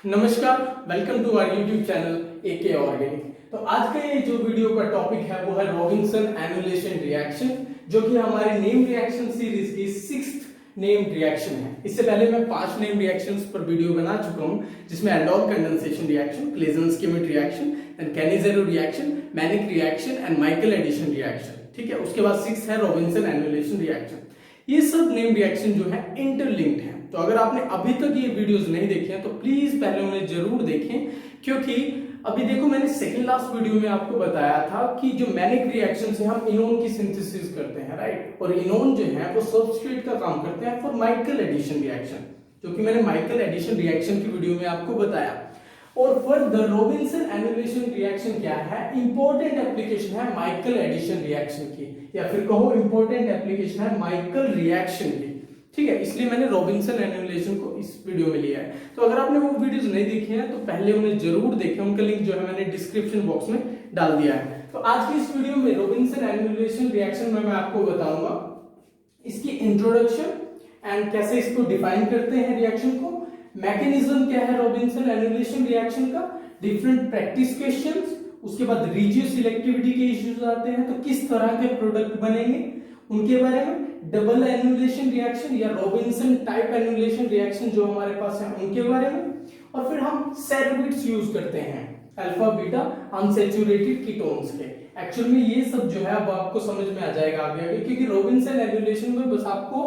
नमस्कार, welcome to our YouTube channel AK organic. तो आज का ये जो वीडियो का टॉपिक है वो है रॉबिन्सन एनुलेशन रिएक्शन, जो कि हमारे नेम रिएक्शन सीरीज की 6th नेम रिएक्शन है। इससे पहले मैं 5 नेम रिएक्शंस पर वीडियो बना चुका हूं, जिसमें aldol condensation reaction, Claisen Schmidt reaction, then केनी-ज़ेरो reaction, Mannich reaction and Michael addition reaction. ठीक है, उसके बाद 6 है रॉबिन्सन एनुलेशन रिएक्शन। ये सब नेम रिएक्शन जो है इंटरलिंक्ड है। तो अगर आपने अभी तक ये वीडियोस नहीं देखे हैं तो प्लीज पहले उन्हें जरूर देखें, क्योंकि अभी देखो मैंने सेकंड लास्ट वीडियो में आपको बताया था कि जो मैनिक रिएक्शन से हम इनोन की सिंथेसिस करते हैं, राइट, और इनोन जो है वो सबस्ट्रेट का काम करते हैं फॉर माइकल एडिशन रिएक्शन, जो कि मैंने माइकल एडिशन रिएक्शन की वीडियो में आपको बताया। और फर्दर रॉबिन्सन एनुलेशन रिएक्शन क्या है, इंपॉर्टेंट एप्लीकेशन है माइकल एडिशन रिएक्शन की, या फिर कहो इंपॉर्टेंट एप्लीकेशन है माइकल रिएक्शन की। ठीक है, इसलिए मैंने रॉबिन्सन एनुलेशन को इस वीडियो में लिया है। तो अगर आपने वो वीडियोस नहीं देखे हैं तो पहले उन्हें जरूर देखें, उनका लिंक जो है मैंने डिस्क्रिप्शन बॉक्स में डाल दिया है। तो आज की इस वीडियो में रॉबिन्सन एनुलेशन रिएक्शन में मैं आपको बताऊंगा इसकी इंट्रोडक्शन एंड कैसे इसको डिफाइन करते हैं रिएक्शन को, मैकेनिज्म क्या है रॉबिन्सन एनुलेशन रिएक्शन का, डिफरेंट प्रैक्टिस क्वेश्चंस, उसके बाद रिजियो सिलेक्टिविटी के इश्यूज आते हैं, तो किस तरह के प्रोडक्ट बनेंगे उनके बारे में, डबल एनुलेशन रिएक्शन या रॉबिन्सन टाइप एनुलेशन रिएक्शन जो हमारे पास है उनके बारे में, और फिर हम सेरोबिट्स यूज करते हैं अल्फा बीटा अनसैचुरेटेड कीटोन्स के। एक्चुअल में ये सब जो है अब आपको समझ में आ जाएगा आगे आगे, क्योंकि रॉबिन्सन एनुलेशन में बस आपको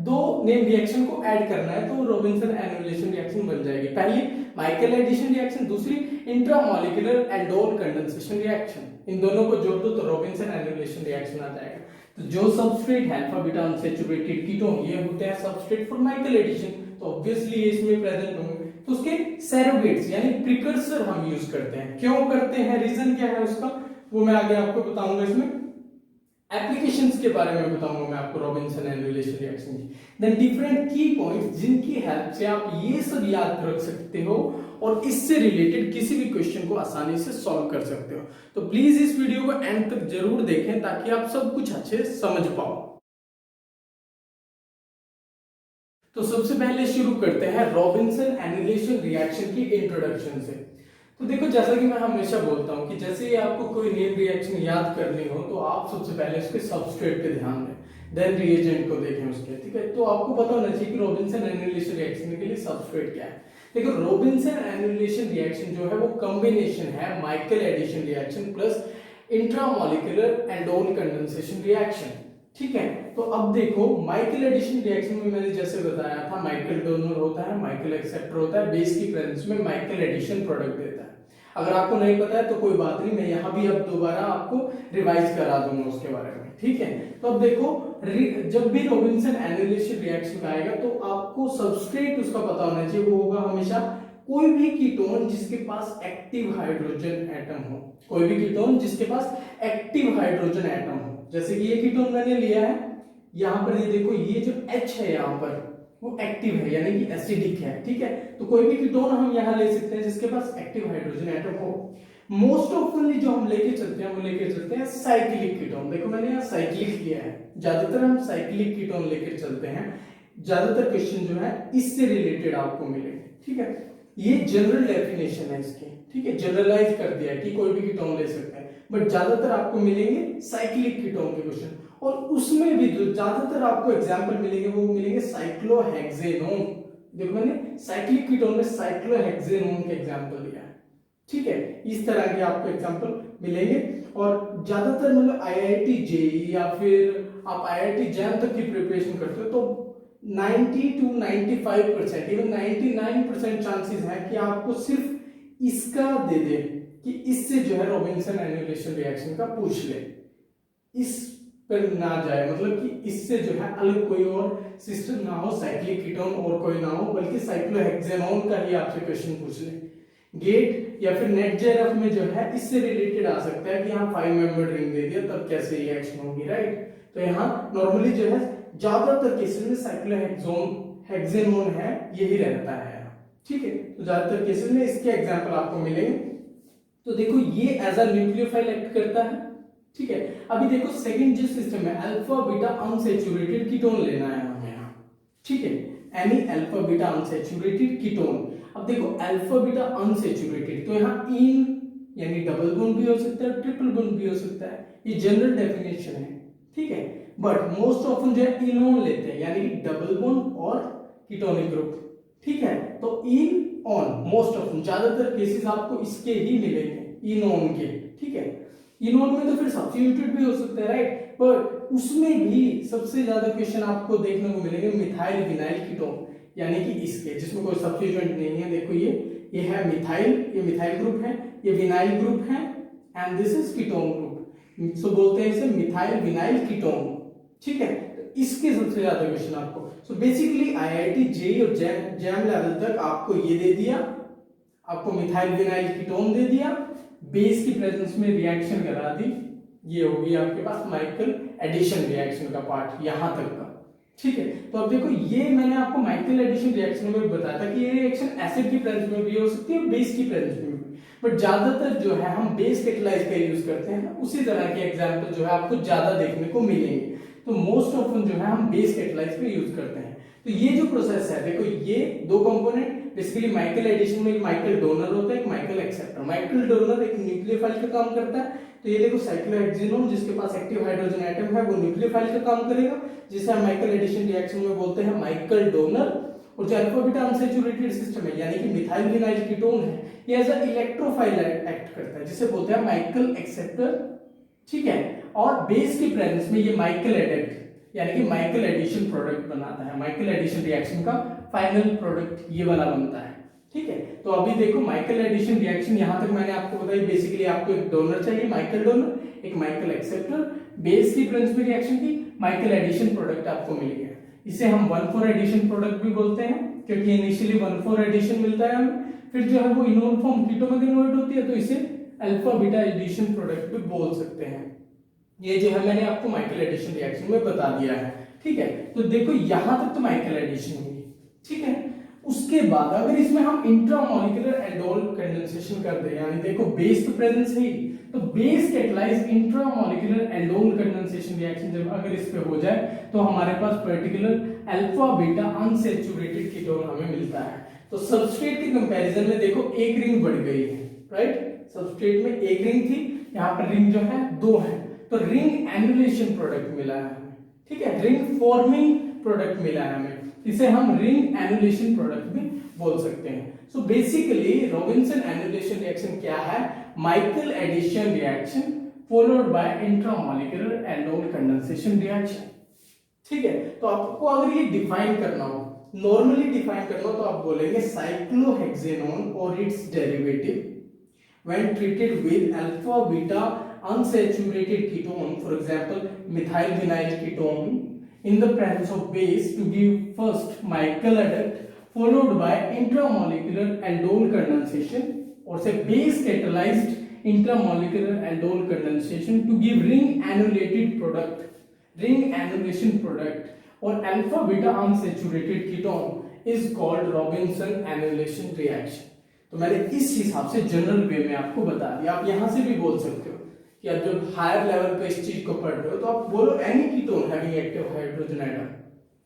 2 नेम रिएक्शन को ऐड करना है तो रॉबिन्सन एनुलेशन रिएक्शन बन जाएगी। पहली माइकल एडिशन रिएक्शन, दूसरी इंट्रामॉलिक्यूलर एल्डोल कंडेंसेशन रिएक्शन। इन दोनों को जोड़ दो तो रॉबिन्सन एनुलेशन रिएक्शन आ जाएगा। तो जो सबस्ट्रेट है अल्फा बीटा अनसैचुरेटेड कीटोन, ये होते हैं सबस्ट्रेट फॉर माइकल एडिशन, तो ऑब्वियसली ये इसमें प्रेजेंट होंगे। तो उसके सैरोगेट्स यानी प्रिकर्सर हम यूज करते हैं। क्यों करते हैं, रीजन क्या है उसका, वो मैं आगे आपको बताऊंगा। इसमें एप्लीकेशंस के बारे में बताऊंगा मैं आपको रॉबिन्सन एनुलेशन रिएक्शन की। देन डिफरेंट की पॉइंट्स जिनकी हेल्प से आप ये सब याद रख सकते हो और इससे रिलेटेड किसी भी क्वेश्चन को आसानी से सॉल्व कर सकते हो। तो प्लीज इस वीडियो को एंड तक जरूर देखें ताकि आप सब कुछ अच्छे से समझ पाओ। तो सबसे पहले शुरू करते हैं रॉबिन्सन एनुलेशन रिएक्शन की इंट्रोडक्शन से। तो देखो, जैसा कि मैं हमेशा बोलता हूं कि जैसे ही आपको कोई नेम रिएक्शन याद करनी हो तो आप सबसे पहले उसके सबस्ट्रेट पे ध्यान दें, देन रिएजेंट को देखें उसके। ठीक है, तो आपको पता होना चाहिए कि रॉबिन्सन एनुलेशन रिएक्शन के लिए सबस्ट्रेट क्या है। देखो, रॉबिन्सन एनुलेशन रिएक्शन जो है वो कॉम्बिनेशन है Michael addition reaction plus intramolecular aldol condensation reaction. ठीक है, तो अब देखो माइकल एडिशन रिएक्शन में मैंने जैसे बताया था माइकल डोनर होता है, माइकल एक्सेप्टर होता है, बेस की प्रेजेंस में माइकल एडिशन प्रोडक्ट देता है। अगर आपको नहीं पता है तो कोई बात नहीं, मैं यहाँ भी अब दोबारा आपको रिवाइज करा दूंगा उसके बारे में। ठीक है, तो अब देखो जब भी रॉबिन्सन एनुलेशन रिएक्शन आएगा तो आपको सबस्ट्रेट उसका पता होना चाहिए, वो होगा हमेशा कोई भी कीटोन जिसके पास एक्टिव हाइड्रोजन एटम हो, कोई भी कीटोन जिसके पास एक्टिव हाइड्रोजन एटम हो। जैसे कि ये कीटोन मैंने लिया है, यहाँ पर ये देखो, ये जो H है यहाँ पर वो एक्टिव है यानी कि एसिडिक है। ठीक है, तो कोई भी कीटोन हम यहाँ ले सकते हैं जिसके पास एक्टिव हाइड्रोजन एटम हो। मोस्ट ऑफनली जो हम लेके चलते हैं वो लेके चलते हैं साइक्लिक कीटोन। देखो मैंने यहाँ साइक्लिक लिया है, ज्यादातर हम साइक्लिक कीटोन लेकर चलते हैं। ज्यादातर क्वेश्चन जो है इससे रिलेटेड आपको मिलेंगे। ठीक है, ये जनरल डेफिनेशन है इसकी। ठीक है, जनरलाइज कर दिया कि कोई भी कीटोन ले सकते हैं, बट ज्यादातर आपको मिलेंगे साइक्लिक कीटोन के क्वेश्चन, और उसमें भी जो ज्यादातर आपको एग्जांपल मिलेंगे वो मिलेंगे साइक्लोहेक्सेनोन। देखो मैंने साइक्लिक कीटोन में साइक्लोहेक्सेनोन के एग्जांपल दिया है। ठीक है, इस तरह के आपको एग्जांपल मिलेंगे, और ज्यादातर मतलब आईआईटी जेईई या फिर आप आईआईटी जैम तक की प्रिपरेशन करते हो तो 90 to 95% इवन 99% चांसेस है कि आपको सिर्फ इसका दे दे कि इससे जो है रॉबिन्सन एनुलेशन रिएक्शन का पूछ ले, इस पर ना जाए, मतलब कि इससे जो है अलग कोई और सिस्टम ना हो, साइक्लिक कीटोन और कोई ना हो, बल्कि साइक्लोहेक्सेनोन का ही आपसे क्वेश्चन पूछ ले। गेट या फिर नेट जेआरएफ में जो है इससे रिलेटेड आ सकता है कि यहाँ 5 मेंबर रिंग दे दिया तब कैसे रिएक्शन होगी, राइट। तो यहाँ नॉर्मली जो है ज्यादातर केसेस में साइक्लोहेक्सेनोन है यही रहता है। ठीक है, तो ज्यादातर केसेस में इसके एग्जांपल आपको मिलेंगे। तो देखो ये एज अ न्यूक्लियोफाइल एक्ट करता है। ठीक है, अभी देखो सेकंड जो सिस्टम है अल्फा बीटा अनसैचुरेटेड कीटोन लेना है हमें यहाँ। ठीक है, any alpha beta unsaturated ketone. अब देखो अल्फा बीटा अनसैचुरेटेड, तो यहाँ इन यानी डबल बॉन्ड भी हो सकता है, ट्रिपल बॉन्ड भी हो सकता है, ये जनरल डेफिनेशन है, ठीक है। बट मोस्ट ऑफन जो है इनोन लेते हैं, यानी कि डबल बॉन्ड और कीटोनिक ग्रुप, ठीक है। तो इन ऑन मोस्ट ऑफन, ज्यादातर केसेस आपको इसके ही मिलेंगे, इनोन के, ठीक है। इनोन में तो फिर सब्स्टिट्यूटेड भी हो सकता है, राइट, पर उसमें भी सबसे ज्यादा क्वेश्चन आपको देखने को मिलेंगे मिथाइल विनाइल कीटोन, यानी कि इसके जिसमें कोई सब्स्टिट्यूएंट नहीं है। देखो ये है मिथाइल, ये मिथाइल ग्रुप है, ये विनाइल ग्रुप है, and this is ketone group, so बोलते हैं इसे मिथाइल विनाइल कीटोन, ठीक है। तो इसके सबसे ज्यादा क्वेश्चन आपको, सो बेसिकली आईआईटी जेईई और जैम लेवल तक आपको ये दे दिया, आपको मिथाइल विनाइल कीटोन दे दिया, बेस की प्रेजेंस में रिएक्शन करा दी, ये होगी आपके पास माइकल एडिशन रिएक्शन का पार्ट यहां तक का, ठीक है। तो अब देखो ये मैंने आपको माइकल एडिशन रिएक्शन में बताया था कि ये रिएक्शन एसिड की प्रेजेंस में भी हो सकती है, बेस की प्रेजेंस में भी, बट ज्यादातर जो है हम बेस कैटालाइज का यूज करते हैं, उसी तरह के एग्जांपल जो है आपको ज्यादा देखने को मिलेंगे। तो मोस्ट ऑफन जो है हम बेस कैटालाइज पे यूज करते हैं। तो ये जो प्रोसेस है, देखो ये दो कंपोनेंट बेसिकली माइकल एडिशन में, एक माइकल डोनर होता है, एक माइकल एक्सेप्टर। माइकल डोनर एक न्यूक्लियोफाइल का काम करता है, तो ये देखो साइक्लोहेक्सेनोन जिसके पास एक्टिव हाइड्रोजन एटम है वो न्यूक्लियोफाइल का काम करेगा, जिसे हम माइकल एडिशन रिएक्शन में बोलते हैं माइकल डोनर। और जो अल्फा बीटा अनसैचुरेटेड सिस्टम है, यानी कि मिथाइल विनाइल कीटोन है, ये एज अ इलेक्ट्रोफाइल एक्ट करता है, जिसे बोलते हैं माइकल एक्सेप्टर, ठीक है। और बेस की प्रेजेंस में ये माइकल एडेक्ट यानी कि माइकल एडिशन प्रोडक्ट बनाता है, माइकल एडिशन रिएक्शन का फाइनल प्रोडक्ट ये वाला बनता है, ठीक है। तो अभी देखो माइकल एडिशन रिएक्शन यहां तक मैंने आपको बताई, बेसिकली आपको एक डोनर चाहिए माइकल डोनर, एक माइकल एक्सेप्टर, बेस की प्रेजेंस में रिएक्शन की माइकल एडिशन प्रोडक्ट आपको मिल गया। इसे हम 1,4 एडिशन प्रोडक्ट भी बोलते हैं, क्योंकि इनिशियली 1,4 एडिशन मिलता है हमें, फिर जो है वो इनोन फॉर्म कीटो में कन्वर्ट होती है, तो इसे अल्फा बीटा एडिशन प्रोडक्ट भी बोल सकते हैं। ये जो है मैंने आपको माइकल एडिशन रिएक्शन में बता दिया है, ठीक है। तो देखो यहां तक तो माइकल एडिशन हुई, ठीक है। उसके बाद अगर इसमें हम इंट्रामोलिकुलर एल्डोल कंडेंसेशन कर दें, यानी देखो बेस तो प्रेजेंस है, तो base catalyse intramolecular aldol condensation reaction जब अगर इस पे हो जाए, तो हमारे पास particular alpha beta unsaturated ketone हमें मिलता है। तो सबस्ट्रेट के कंपैरिजन में देखो एक रिंग बढ़ गई है, राइट। सबस्ट्रेट में एक रिंग थी, यहाँ पर रिंग जो है 2 है, तो रिंग एनुलेशन प्रोडक्ट मिला है हमें, ठीक है। रिंग फॉर्मिंग प्रोडक्ट मिला है हमें, इसे हम रिंग एनुलेशन प्रोडक्ट भी बोल सकते हैं। So basically Robinson annulation reaction क्या है? Michael addition reaction followed by intramolecular aldol condensation reaction, ठीक है। तो आपको अगर ये डिफाइन करना हो, नॉर्मली डिफाइन करना हो, तो आप बोलेंगे साइक्लोहेक्सेनोन और it's derivative when treated with alpha beta unsaturated ketone, for example methyl vinyl ketone, in the presence of base to give first Michael adduct followed by intramolecular aldol condensation, or say base catalyzed intramolecular aldol condensation to give ring annulated product, ring annulation product, or alpha beta unsaturated ketone is called Robinson annulation reaction। तो मैंने इस हिसाब से general वे में आपको बता दिया। आप यहां से भी बोल सकते हो कि आप जब हायर लेवल पे इस चीज को पढ़ रहे हो, तो आप बोलो any ketone having active hydrogen atom,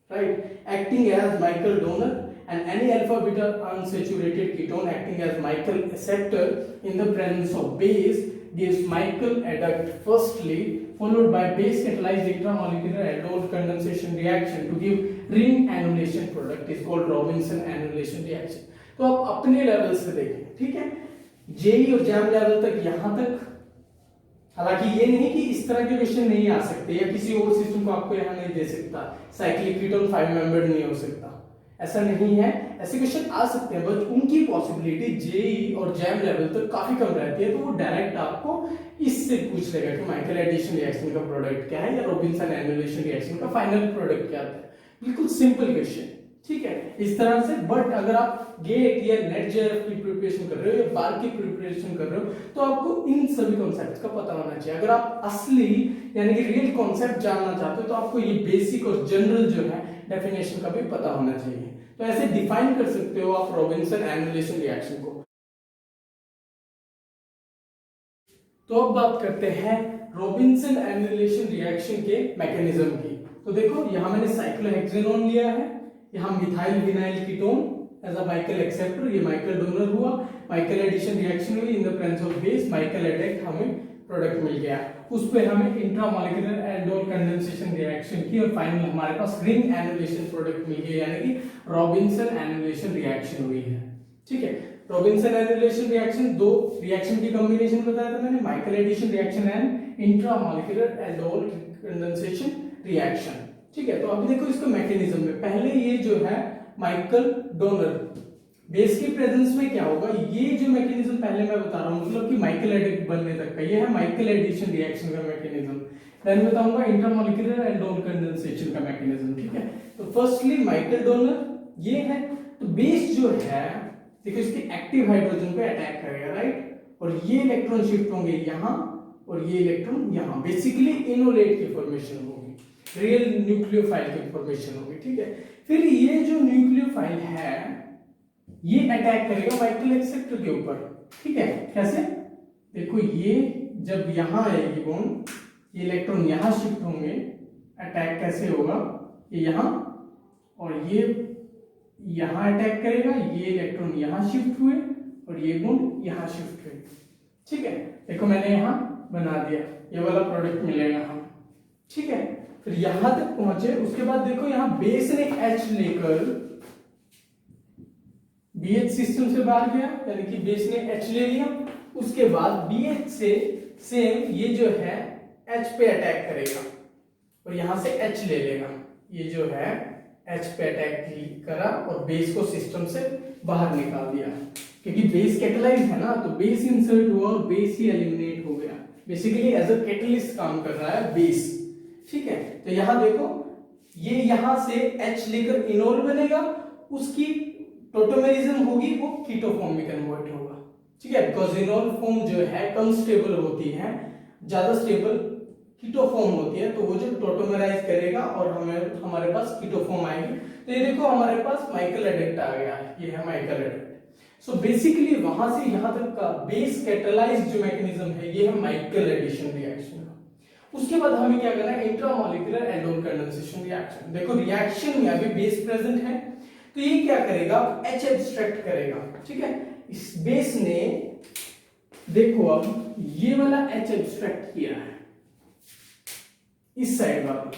right, acting as Michael donor, and any alpha beta unsaturated ketone acting as Michael acceptor in the presence of base gives Michael adduct firstly, followed by base catalyzed intramolecular aldol condensation reaction to give ring annulation product is called Robinson annulation reaction। तो आप अपने level से देखें, ठीक है, JEE और jam level तक यहां तक। हालांकि ये नहीं कि इस तरह के क्वेश्चन नहीं आ सकते, या किसी और सिस्टम को आपको यहां नहीं दे सकता, साइक्लिक कीटोन 5 मेंबर्ड नहीं हो सकता, ऐसा नहीं है। ऐसे क्वेश्चन आ सकते हैं, बट उनकी पॉसिबिलिटी जेई और जैम लेवल तक काफी कम रहती है। तो वो डायरेक्ट आपको इससे पूछ लेगा कि माइकल एडिशन रिएक्शन का प्रोडक्ट क्या है, या रॉबिन्सन एनुलेशन रिएक्शन का फाइनल प्रोडक्ट क्या है। बिल्कुल सिंपल क्वेश्चन, ठीक है, इस तरह से। बट अगर आप गेट या नेट जेआरएफ की प्रिपरेशन कर रहे हो या बार की प्रिपरेशन कर रहे हो, तो आपको इन सभी कॉन्सेप्ट्स का पता होना चाहिए। अगर आप असली यानी कि रियल कॉन्सेप्ट जानना चाहते हो, तो आपको ये बेसिक और जनरल जो है डेफिनेशन का भी पता होना चाहिए। तो ऐसे डिफाइन कर सकते हो आप रॉबिन्सन एनुलेशन रिएक्शन को। तो अब बात करते हैं रॉबिन्सन एनुलेशन रिएक्शन के मैकेनिज्म की। तो देखो यहां मैंने साइक्लोहेक्सेनोन लिया है, यहाँ methyl vinyl ketone, as a Michael acceptor, ये माइकल डोनर हुआ, माइकल एडिशन रिएक्शन हुई in the presence of base, Michael adduct, हमें प्रोडक्ट मिल गया। उस पे हमें इंट्रामॉलिक्यूलर एल्डोल कंडेंसेशन रिएक्शन की और फाइनल हमारे पास रिंग एनुलेशन प्रोडक्ट मिल गया, यानी कि रॉबिन्सन एनुलेशन रिएक्शन हुई है। ठीक है, रॉबिन्सन एनुलेशन रिएक्शन, दो रिएक्शन की कॉम्बिनेशन बताया था मैंने, Michael addition reaction and intramolecular aldol condensation reaction. ठीक है, तो अभी देखो इसका मैकेनिज्म में, पहले ये जो है माइकल डोनर बेस की प्रेजेंस में क्या होगा, ये जो मैकेनिज्म पहले मैं बता रहा हूँ, मतलब कि माइकल एडेक्ट बनने तक का, ये है माइकल एडिशन रिएक्शन का मैकेनिज्म। देन बताऊंगा इंट्रामॉलिक्यूलर एल्डोल कंडेंसेशन का मैकेनिज्म। ठीक है, तो फर्स्टली माइकल डोनर ये है, तो बेस जो है देखो इसके एक्टिव हाइड्रोजन पे अटैक करेगा, राइट, और ये इलेक्ट्रॉन शिफ्ट होंगे यहाँ और ये इलेक्ट्रॉन यहाँ, बेसिकली इनोलेट की फॉर्मेशन होगी, रियल न्यूक्लियोफाइल की फॉर्मेशन होगी। ठीक है, फिर ये जो न्यूक्लियोफाइल है ये अटैक करेगा माइकल एक्सेप्टर के ऊपर। ठीक है, कैसे, देखो ये जब यहां आएगी बॉन्ड, ये इलेक्ट्रॉन यहां शिफ्ट होंगे, अटैक कैसे होगा, ये यहां और ये यहां अटैक करेगा, ये इलेक्ट्रॉन यहां शिफ्ट हुए और ये बॉन्ड यहां शिफ्ट हुए। ठीक है, देखो मैंने यहां बना दिया, ये वाला प्रोडक्ट मिलेगा हमें। ठीक है, फिर यहां तक पहुंचे, उसके बाद देखो यहां बेस ने H लेकर BH सिस्टम से बाहर गया, यानी कि बेस ने H ले लिया, उसके बाद BH से सेम ये जो है H पे अटैक करेगा और यहां से H ले लेगा, ये जो है H पे अटैक करा और बेस को सिस्टम से बाहर निकाल दिया, क्योंकि बेस कैटेलाइज है ना, तो बेस इंसर्ट हुआ और बेस ही एलिमिनेट हो गया, बेसिकली एज अ कैटलिस्ट काम कर रहा है बेस। ठीक है, तो यहां देखो ये यहां से H लेकर इनोल बनेगा, उसकी टोटोमेरिज्म होगी, वो कीटो फॉर्म में कन्वर्ट होगा। ठीक है, बिकॉज इनोल फॉर्म जो है कम स्टेबल होती है, ज्यादा स्टेबल कीटो फॉर्म होती है, तो वो जो टोटोमेराइज करेगा और हमें हमारे पास कीटो फॉर्म आएगी। तो ये देखो हमारे पास माइकल एडेक्ट आ गया है, ये है माइकल एडेक्ट। सो बेसिकली वहां से यहां तक का बेस कैटलाइज जो मैकेनिज्म है, ये है माइकल एडिशन रिएक्शन का। उसके बाद हमें क्या करना है, इंट्रामॉलिक्यूलर एल्डोल कंडेंसेशन रिएक्शन। देखो रिएक्शन में अभी बेस प्रेजेंट है, तो ये क्या करेगा, H एब्स्ट्रैक्ट करेगा। ठीक है, इस बेस ने देखो अब ये वाला H एब्स्ट्रैक्ट किया है, इस साइड वाला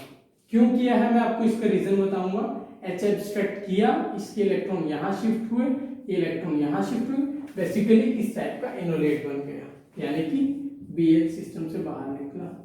क्यों किया है मैं आपको इसका रीजन बताऊंगा। H एब्स्ट्रैक्ट किया, इसके इलेक्ट्रॉन यहां शिफ्ट हुए, ये इलेक्ट्रॉन यहां शिफ्ट हुए, बेसिकली इस टाइप का इनोलेट बन गया, यानी कि BH सिस्टम से बाहर निकला।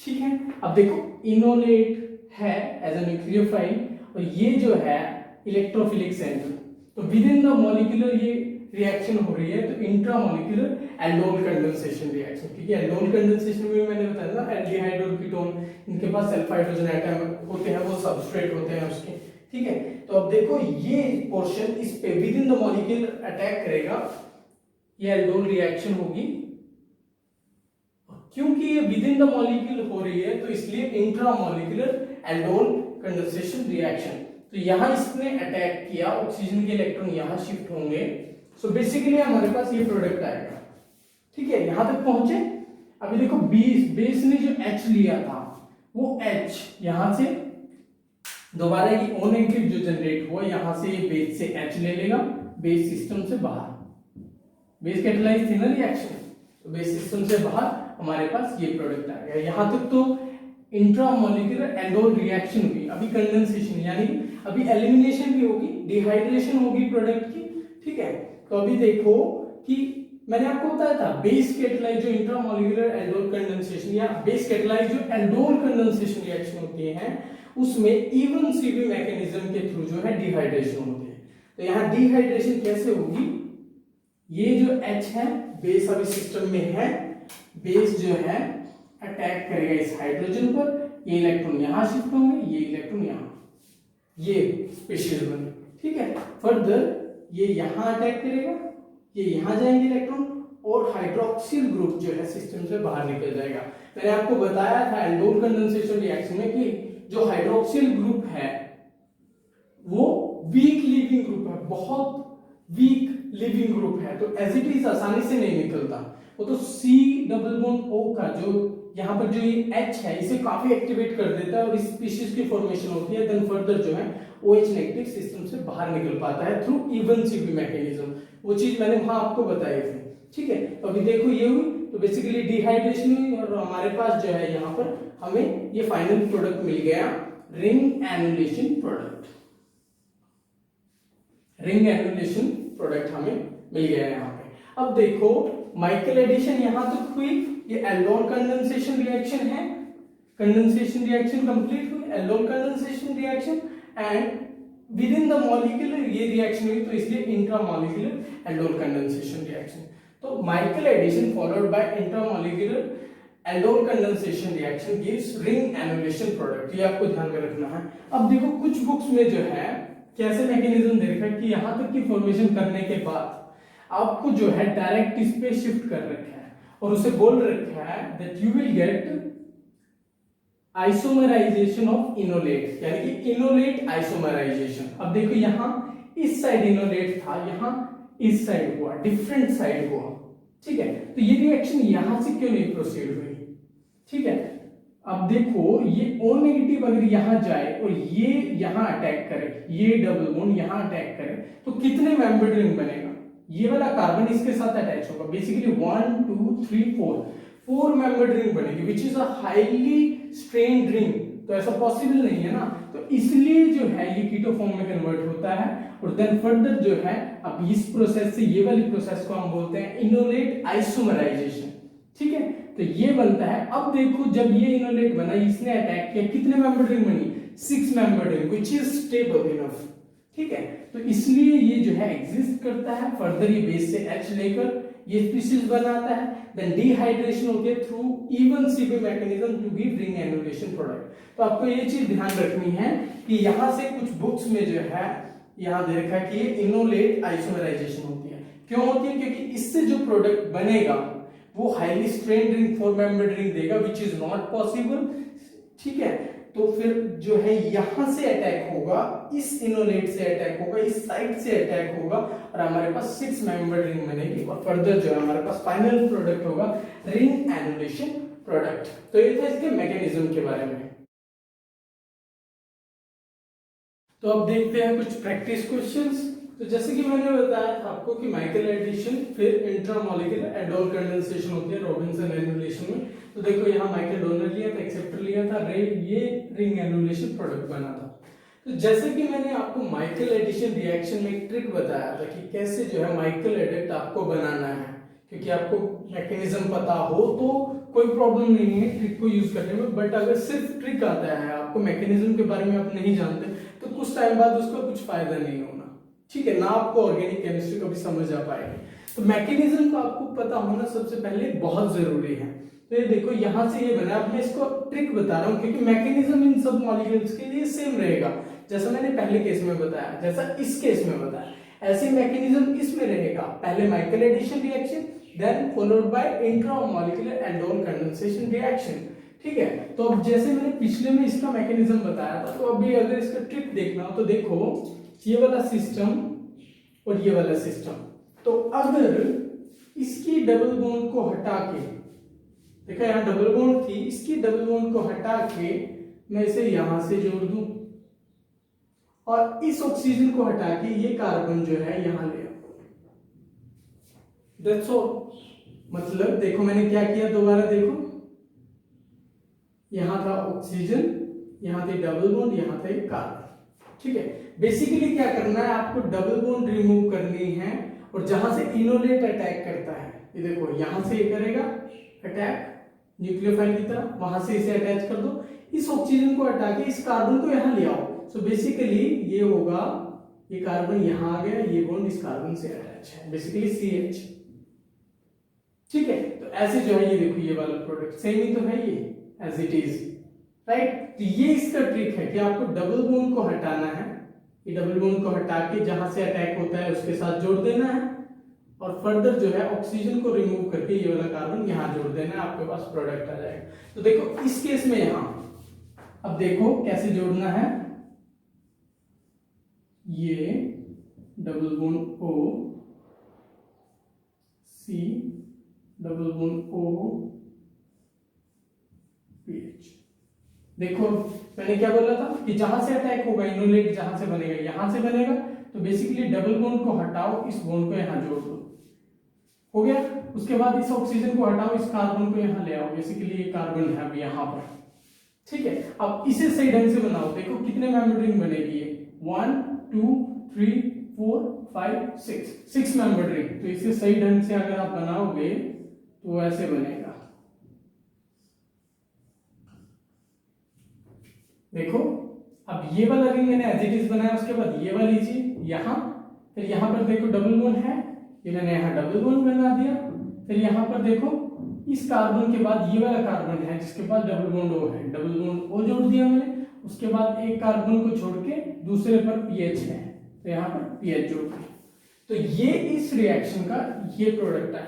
ठीक है, अब देखो इनोलेट है एज अ न्यूक्लियोफाइल और ये जो है इलेक्ट्रोफिलिक सेंटर, तो विद इन द मॉलिक्यूलर ये रिएक्शन हो रही है, तो इंट्रामॉलिक्यूलर एल्डोल कंडेंसेशन रिएक्शन। ठीक है, एल्डोल कंडेंसेशन में मैंने बताया था एल्डिहाइड और कीटोन, इनके पास सेल्फ हाइड्रोजन एटम होते हैं, वो सबस्ट्रेट होते हैं उसके। ठीक है, तो अब देखो ये पोर्शन इस पे with in the molecule attack करेगा, ये एल्डोल रिएक्शन होगी, क्योंकि ये विद इन द मॉलिक्यूल हो रही है तो इसलिए इंट्रामॉलिक्यूलर एल्डोल कंडेंसेशन रिएक्शन। तो यहां इसने अटैक किया, ऑक्सीजन के इलेक्ट्रॉन यहां शिफ्ट होंगे, सो बेसिकली हमारे पास ये प्रोडक्ट आएगा। ठीक है, यहां तक पहुंचे, अभी देखो बेस ने जो H लिया था वो H यहां से दोबारा ये O नेगेटिव जो जनरेट हुआ, यहां से ये बेस से H ले लेगा, बेस सिस्टम से बाहर, बेस कैटलाइज थी ना रिएक्शन, तो बेस सिस्टम से बाहर हमारे पास ये प्रोडक्ट आ गया। यहां तक तो इंट्रामॉलिक्यूलर एल्डोल रिएक्शन हुई, अभी कंडेंसेशन यानी अभी एलिमिनेशन भी होगी, डिहाइड्रेशन होगी प्रोडक्ट की। ठीक है, तो अभी देखो कि मैंने आपको बताया था बेस कैटलाइज जो इंट्रामॉलिक्यूलर एल्डोल कंडेंसेशन या बेस कैटलाइज जो एल्डोल कंडेंसेशन रिएक्शन होती है, उसमें इवन सीवी मैकेनिज्म के थ्रू जो है डिहाइड्रेशन होती है। तो यहाँ डिहाइड्रेशन कैसे होगी, ये जो H है बेस अभी सिस्टम में है, बेस जो है अटैक करेगा इस हाइड्रोजन पर, ये इलेक्ट्रॉन यहां शिफ्ट होंगे, ये इलेक्ट्रॉन यहां, ये स्पेशल बने। ठीक है, फर्दर ये यहां अटैक करेगा, ये यहां जाएंगे इलेक्ट्रॉन और हाइड्रोक्सिल ग्रुप जो है सिस्टम से बाहर निकल जाएगा। मैंने आपको बताया था एल्डोल कंडेंसेशन रिएक्शन में कि जो हाइड्रोक्सिल ग्रुप है वो वीक लिविंग ग्रुप है, बहुत वीक लिविंग ग्रुप है, तो एज इट इज आसानी से नहीं निकलता, वो तो C डबल बॉन्ड O का जो यहाँ पर जो ये H है इसे काफी एक्टिवेट कर देता है और इस स्पीशीज की फॉर्मेशन होती है, देन फर्दर जो है OH नेगेटिव सिस्टम से बाहर निकल पाता है थ्रू इवन CP मैकेनिज्म। वो चीज मैंने वहां आपको बताई थी, ठीक है। तो अभी देखो ये हुई, तो बेसिकली डिहाइड्रेशन हुई और हमारे पास जो है यहाँ पर हमें ये फाइनल प्रोडक्ट मिल गया, ring annulation product. Ring annulation product हमें मिल गया यहाँ पे। अब देखो माइकल एडिशन यहां तक हुई, ये एल्डोल कंडेंसेशन रिएक्शन है, कंडेंसेशन रिएक्शन कंप्लीट हुई, aldol condensation reaction, and within the molecular ये रिएक्शन हुई, तो इसलिए इंट्रामॉलिक्यूलर एल्डोल कंडेंसेशन रिएक्शन। तो Michael addition followed by intramolecular aldol condensation reaction gives ring annulation product, ये आपको ध्यान में रखना है। अब देखो कुछ बुक्स में जो है कैसे मैकेनिज्म दे रखा है कि यहां तक की फॉर्मेशन करने के बाद आपको जो है डायरेक्ट इस पे शिफ्ट कर रखा है और उसे बोल रखा है that you will get isomerization of enolate, यानी कि इनोलेट आइसोमराइजेशन। अब देखो यहां इस साइड इनोलेट था, यहां इस साइड हुआ, डिफरेंट साइड हुआ, ठीक है। तो ये रिएक्शन यहां से क्यों नहीं प्रोसीड हुई, ठीक है। अब देखो ये O नेगेटिव अगर यहां जाए और ये यहां अटैक करे, ये डबल बॉन्ड यहां अटैक करे, तो कितने मेंबर रिंग बनेगा, ये वाला कार्बन इसके साथ अटैच होगा, बेसिकली 1 2 3 4 मेंबर रिंग बनेगी, which is a highly strained ring. तो ऐसा पॉसिबल नहीं है ना, तो इसलिए जो है ये कीटो फॉर्म में कन्वर्ट होता है और देन फर्दर जो है अब इस प्रोसेस से ये वाली प्रोसेस को हम बोलते हैं इनोलेट आइसोमराइजेशन, ठीक है। तो ये बनता है। अब देखो जब ये इनोलेट बना, इसने अटैक किया, कितने मेंबर रिंग बनी, 6 member ring, which is stable enough, ठीक है। तो इसलिए ये जो है एग्जिस्ट करता है, फर्दर ये बेस से H लेकर ये स्पीशीज बनाता है, देन डिहाइड्रेशन होती है through E one CP mechanism to give ring annulation product. तो आपको ये चीज ध्यान रखनी है कि यहां से कुछ बुक्स में जो है यहां दे रखा है कि ये इनोलेट आइसोमराइजेशन होती है। क्यों होती है, क्योंकि इससे जो प्रोडक्ट बनेगा वो highly strained ring 4 membered ring देगा, विच इज नॉट पॉसिबल, ठीक है। तो फिर जो है यहां से अटैक होगा, इस इनोलेट से अटैक होगा, इस साइड से अटैक होगा और हमारे पास 6 मेंबर्ड रिंग बनेगी और फर्दर जो है हमारे पास फाइनल प्रोडक्ट होगा रिंग एनुलेशन प्रोडक्ट। तो ये था इसके मैकेनिज्म के बारे में। तो अब देखते हैं कुछ प्रैक्टिस क्वेश्चंस। तो जैसे कि मैंने बताया था आपको कि माइकल एडिशन फिर इंट्रामॉलिक्यूलर एल्डोल कंडेंसेशन होती है रॉबिन्सन एनुलेशन में। तो देखो यहाँ माइकल डोनर लिया था, एक्सेप्टर लिया था, ये रिंग एनुलेशन प्रोडक्ट बना था। तो जैसे कि मैंने आपको माइकल एडिशन रिएक्शन में एक ट्रिक बताया था कि कैसे जो है माइकल एडिट आपको बनाना है, क्योंकि आपको मैकेनिज्म पता हो तो कोई प्रॉब्लम नहीं है ट्रिक को यूज करने में, बट अगर सिर्फ ट्रिक आता है, आपको मैकेनिज्म के बारे में आप नहीं जानते, तो कुछ टाइम बाद उसका कुछ फायदा नहीं होना, ठीक है ना, आपको ऑर्गेनिक केमिस्ट्री कभी समझ आ पाएगी। तो मैकेनिज्म का आपको पता होना सबसे पहले बहुत जरूरी है। तो ये देखो यहां से ये बना, अब मैं इसको ट्रिक बता रहा हूं क्योंकि मैकेनिज्म इन सब मॉलिक्यूल्स के लिए सेम रहेगा, जैसा मैंने पहले केस में बताया, जैसा इस केस में बताया, ऐसे मैकेनिज्म इसमें रहेगा। पहले Michael addition reaction, then followed by intramolecular aldol condensation reaction, ठीक है। तो अब जैसे मैंने पिछले में इसका मैकेनिज्म बताया था, तो अभी अगर इसका ट्रिक देखना हो तो देखो ये वाला सिस्टम और ये वाला सिस्टम, तो अगर इसकी डबल बॉन्ड को हटा के, देखा यहाँ डबल बॉन्ड थी, इसकी डबल बॉन्ड को हटा के मैं इसे यहां से जोड़ दूं और इस ऑक्सीजन को हटा के ये कार्बन जो है यहां ले आओ, दैट्स ऑल। मतलब देखो मैंने क्या किया, दोबारा देखो, यहां था ऑक्सीजन, यहां थे डबल बॉन्ड, यहां था एक कार्बन, ठीक है। बेसिकली क्या करना है, आपको डबल बॉन्ड रिमूव करनी है और जहां से इनोलेट अटैक करता है, ये देखो यहां से ये करेगा अटैक न्यूक्लियोफाइल की तरह, वहां से इसे अटैच कर दो, इस ऑक्सीजन को हटा के इस कार्बन को यहां ले आओ। सो बेसिकली ये होगा, ये कार्बन यहां आ गया, ये बॉन्ड इस कार्बन से अटैच है, बेसिकली CH, ठीक है। तो ऐसे जो है ये देखो ये वाला प्रोडक्ट सेम ही तो है ये एज इट इज, राइट। तो ये इसका ट्रिक है कि आपको डबल बॉन्ड को हटाना है, ये डबल बॉन्ड को हटा के जहां से अटैक होता है उसके साथ जोड़ देना है और फर्दर जो है ऑक्सीजन को रिमूव करके ये वाला कार्बन यहां जोड़ देना है, आपके पास प्रोडक्ट आ जाएगा। तो देखो इस केस में यहां अब देखो कैसे जोड़ना है, ये double bond O C double bond O PH, देखो मैंने क्या बोला था कि जहां से अटैक होगा, इनोलेट जहां से बनेगा यहां से बनेगा, तो बेसिकली डबल बॉन्ड को हटाओ, इस बॉन्ड को यहां जोड़ दो, हो गया। उसके बाद इस ऑक्सीजन को हटाओ, इस कार्बन को यहां ले आओ, बेसिकली ये कार्बन है अब यहां पर, ठीक है। अब इसे सही ढंग से बनाओ, देखो कितने मेंबर रिंग बनेगी ये, 1 2 3 4 5 6 मेंबर रिंग। तो इसे सही ढंग से अगर आप बनाओगे तो ऐसे बनेगा, देखो। अब ये वाला रिंग मैंने एज इट इज बनाया, उसके बाद ये वाली चीज यहां, फिर यहां पर देखो डबल बॉन्ड है, ये मैंने यहां डबल बॉन्ड बना दिया, फिर यहां पर देखो इस कार्बन के बाद ये वाला कार्बन है जिसके पास डबल बॉन्ड ओ है, डबल बॉन्ड ओ जोड़ दिया मैंने। उसके बाद एक कार्बन को छोड़ के दूसरे पर पीएच है, तो यहां पर पीएच जोड़ दिया। तो ये इस रिएक्शन का ये प्रोडक्ट है,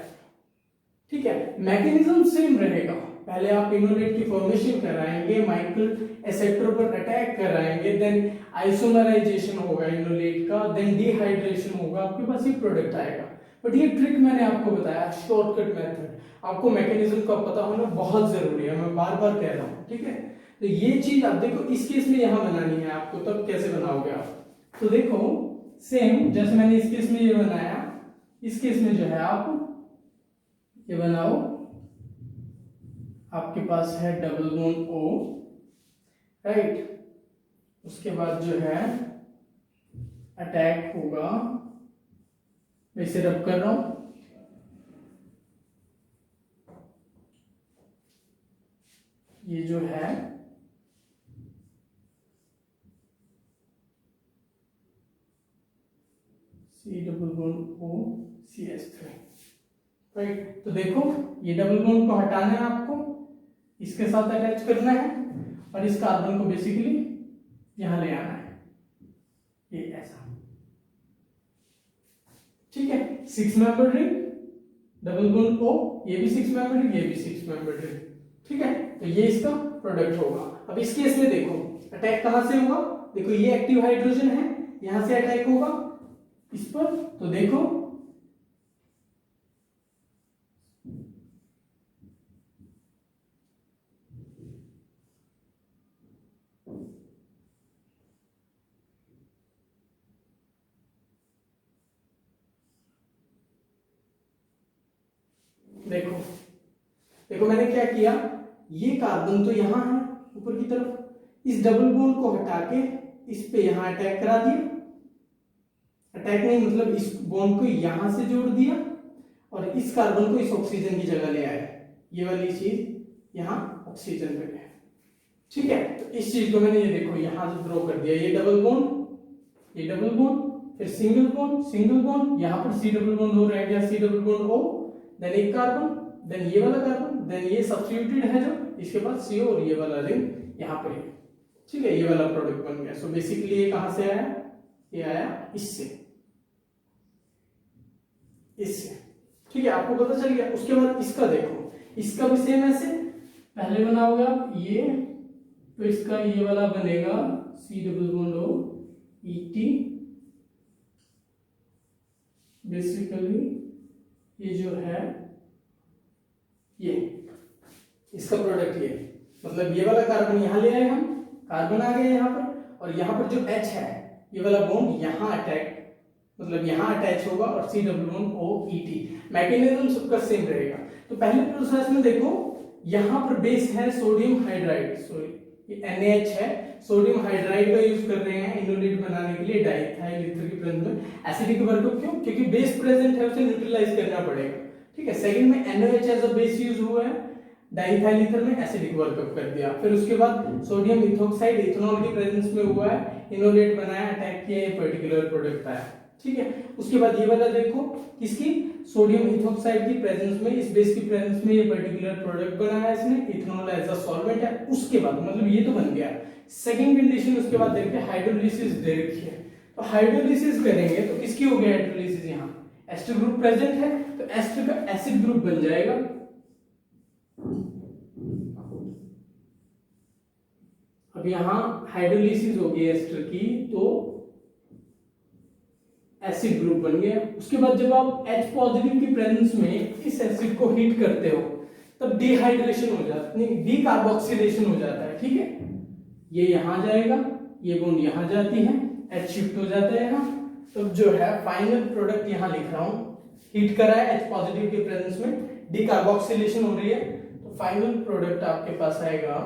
ठीक है। मैकेनिज्म सेम रहेगा, पहले आप इनोलेट की फॉर्मेशन कराएंगे, माइकल एसेप्टर पर अटैक कराएंगे, देन आइसोमराइजेशन होगा इनोलेट का, देन डिहाइड्रेशन होगा, आपके पास ये प्रोडक्ट आएगा। बट ये ट्रिक मैंने आपको बताया, शॉर्टकट मेथड, आपको मैकेनिज्म का पता होना बहुत जरूरी है, मैं बार बार कह रहा हूं, ठीक है। तो ये चीज आप देखो इस केस में यहां बनानी है आपको, तब कैसे बनाओगे आप, तो देखो सेम जैसे मैंने इस केस में ये बनाया, इस केस में जो है आप ये बनाओ, आपके पास है डबल बॉन्ड ओ, राइट। उसके बाद जो है अटैक होगा, मैं इसे रब कर रहा हूं, ये जो है C double bond O CH3, right. तो देखो ये डबल बॉन्ड को हटाना है आपको, इसके साथ अटैच करना है, और इस कार्बन को बेसिकली यहां ले आना है, ये ऐसा, ठीक है। 6 member ring, double bond O, ये भी 6 मेंबर रिंग, ये भी 6 मेंबर रिंग, ठीक है। तो ये इसका प्रोडक्ट होगा। अब इस केस में देखो अटैक कहां से होगा, देखो ये एक्टिव हाइड्रोजन है, यहां से अटैक होगा इस पर, तो देखो देखो देखो मैंने क्या किया, ये कार्बन तो यहां है ऊपर की तरफ, इस डबल बॉन्ड को हटा के इस पे यहां अटैक करा दिया, अटैक नहीं मतलब इस बॉन्ड को यहां से जोड़ दिया, और इस कार्बन को इस ऑक्सीजन की जगह ले आया, ये वाली चीज यहां ऑक्सीजन पे है, ठीक है। तो इस चीज को मैंने ये देखो यहां से ड्रॉ कर दिया, ये डबल बॉन्ड, ये डबल बॉन्ड, फिर सिंगल बॉन्ड, सिंगल बॉन्ड, यहां पर सी डबल बॉन्ड हो रह गया, C double bond O, then एक कार्बन, देन ये वाला कार्बन, देन ये सब्स्टिट्यूटेड है जो इसके बाद CO, और ये वाला रिंग यहां पर है, ठीक है। ये वाला प्रोडक्ट बन गया। सो बेसिकली ये कहां से आया, ये आया इससे, इससे, ठीक है, आपको पता चल गया। उसके बाद इसका देखो, इसका भी सेम ऐसे पहले बनाओगे आप ये, तो इसका ये वाला बनेगा C double bond O ET, basically ये जो है ये इसका प्रोडक्ट ये, मतलब ये वाला कार्बन यहां ले आए हम, कार्बन आ गया यहां पर, और यहां पर जो H है ये वाला बॉन्ड यहां अटैक, मतलब यहां अटैच होगा, और C double bond O ET, mechanism सबका सेम रहेगा। तो पहले प्रोसेस में देखो यहां पर बेस है सोडियम हाइड्राइड, सॉरी ये NaH है, सोडियम हाइड्राइड का यूज कर रहे हैं इनोलेट बनाने के लिए, डाइथाइल ईथर की प्रेजेंस में एसिडिक वर्कअप, क्यों, क्योंकि बेस प्रेजेंट है, उसे न्यूट्रलाइज करना पड़ेगा, ठीक है। सेकंड में NaOH as a base use हुआ है, डाइथाइल ईथर में एसिडिक वर्कअप कर दिया, फिर उसके बाद सोडियम इथोक्साइड इथेनॉल की प्रेजेंस में हुआ है, इनोलेट बनाया, अटैक किया, ये पर्टिकुलर प्रोडक्ट आया, ठीक है। उसके बाद ये वाला देखो किसकी, सोडियम इथोक्साइड की प्रेजेंस में, इस बेस की प्रेजेंस में ये पर्टिकुलर प्रोडक्ट बनाया इसने, इथेनॉल एज अ सॉल्वेंट है। उसके बाद मतलब ये तो बन गया, सेकंड कंडीशन उसके बाद देखते हैं हाइड्रोलिसिस दे रखी है, तो हाइड्रोलिसिस करेंगे तो किसकी हो गया हाइड्रोलिसिस, यहाँ एस्टर ग्रुप प्रेजेंट है, तो एस्टर का एसिड ग्रुप बन जाएगा, अब यहां हाइड्रोलिसिस हो गई एस्टर की, तो एसिड ग्रुप बन गया। उसके बाद जब आप H पॉजिटिव की प्रेजेंस में इस एसिड को हीट करते हो तब डिहाइड्रेशन हो जाता है, नहीं डीकार्बोक्सिलेशन हो जाता है, ठीक है। ये यहाँ जाएगा, ये बॉन्ड यहाँ जाती है, H शिफ्ट हो जाता है यहाँ। तो जो है फाइनल प्रोडक्ट यहाँ लिख रहा हूँ, हीट करा है H पॉजिटिव के प्रेजेंस में, डीकार्बोक्सिलेशन हो रही है, तो फाइनल प्रोडक्ट आपके पास आएगा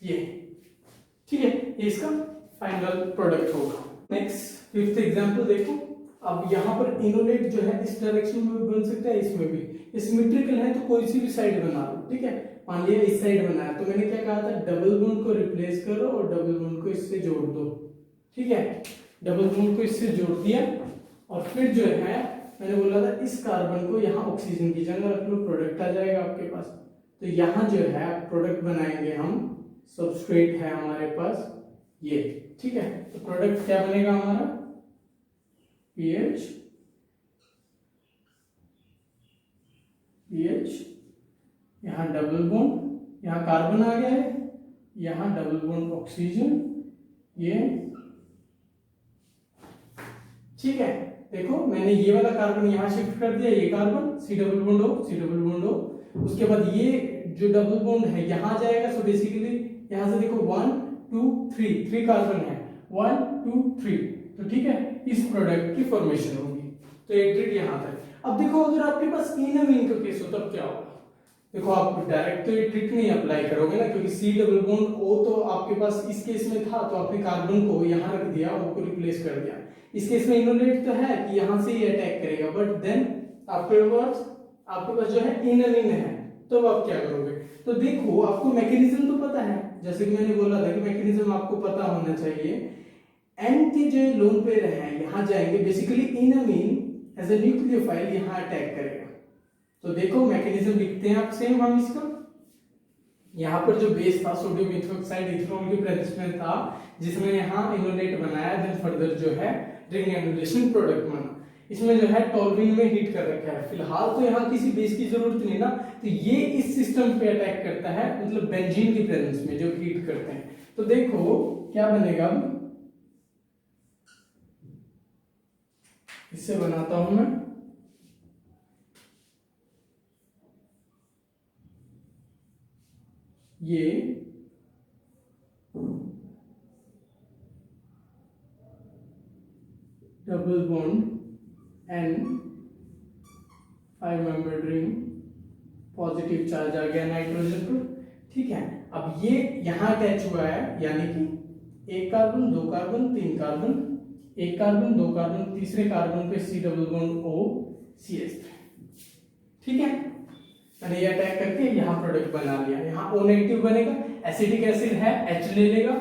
ये। ठीक है, ये इसका फाइनल प्रोडक्ट होगा। नेक्स्ट फिफ्थ एग्जांपल देखो। अब यहाँ पर इनोलेट जो है इस डायरेक्शन में भी बन सकता है, इसमें भी। सिमेट्रिकल है तो कोई सी भी साइड बना लो, ठीक है। मान लिया इस साइड बनाया, तो मैंने क्या कहा था, डबल बॉन्ड को रिप्लेस करो और डबल बॉन्ड को इससे जोड़ दो, ठीक है। डबल बॉन्ड को इससे जोड़ दिया और फिर जो है मैंने बोला था इस कार्बन को यहाँ ऑक्सीजन की जगह रख लो, प्रोडक्ट आ जाएगा आपके पास। तो यहाँ जो है प्रोडक्ट बनाएंगे हम, सबस्ट्रेट है हमारे पास ये, ठीक है। तो प्रोडक्ट क्या बनेगा हमारा, पीएच यहाँ डबल बॉन्ड, यहाँ कार्बन आ गया है, यहाँ डबल बॉन्ड ऑक्सीजन, ये ठीक है। देखो मैंने ये वाला कार्बन यहाँ शिफ्ट कर दिया, ये कार्बन सी डबल बॉन्ड हो, सी डबल बॉन्ड हो। उसके बाद ये जो डबल बॉन्ड है यहाँ जाएगा, सो बेसिकली यहाँ से देखो 1 2 3 कार्बन है, 1 2 3, तो ठीक है, इस प्रोडक्ट की फॉर्मेशन होगी। तो एक ट्रिक यहाँ तक। अब देखो अगर आपके पास इन अमीन का केस हो तब क्या होगा। देखो आप डायरेक्ट तो ये ट्रिक नहीं अप्लाई करोगे ना, क्योंकि सी डबल बॉन्ड ओ तो आपके पास इस केस में था, तो आपने कार्बन को यहाँ रख दिया, ओ को रिप्लेस कर दिया। इस केस में इनोलेट तो है कि यहाँ से ये अटैक करेगा, बट देन आफ्टरवर्ड्स आपके पास जो है इन अमीन है, तो आप क्या करोगे। तो देखो आपको मैकेनिज्म तो पता है, जैसे कि मैंने बोला था कि मैकेनिज्म आपको पता होना चाहिए। एन के जो लोन पेयर है यहाँ जाएंगे, बेसिकली इन अमीन एज ए न्यूक्लियोफाइल यहाँ अटैक करेगा। तो देखो मैकेनिज्म लिखते हैं आप सेम हम इसका। यहाँ पर जो बेस था सोडियम इथोक्साइड इथेनॉल के प्रेजेंस में था, जिसमें यहाँ इनोलेट बनाया, देन फर्दर जो है रिंग एनुलेशन प्रोडक्ट बना। इसमें जो है टॉल्विन में हीट कर रखा है। फिलहाल तो यहाँ किसी बेस की जरूरत नहीं ना, तो ये इस सिस्टम पे अटैक करता है, मतलब बेंजीन की प्रेजेंस में जो हीट करते हैं। तो देखो क्या बनेगा, इससे बनाता हूं मैं, ये double bond N 5 membered ring, positive charge आ गया नाइट्रोजन पर, ठीक है। अब ये यहां अटैच हुआ है, यानी कि एक कार्बन, दो कार्बन, तीन कार्बन, एक कार्बन, दो कार्बन, तीसरे कार्बन पे सी डबल बॉन्ड ओ CH3, ठीक है। मैंने ये अटैक करके यहाँ प्रोडक्ट बना लिया। यहाँ O नेगेटिव बनेगा, एसिडिक एसिड है, H ले लेगा,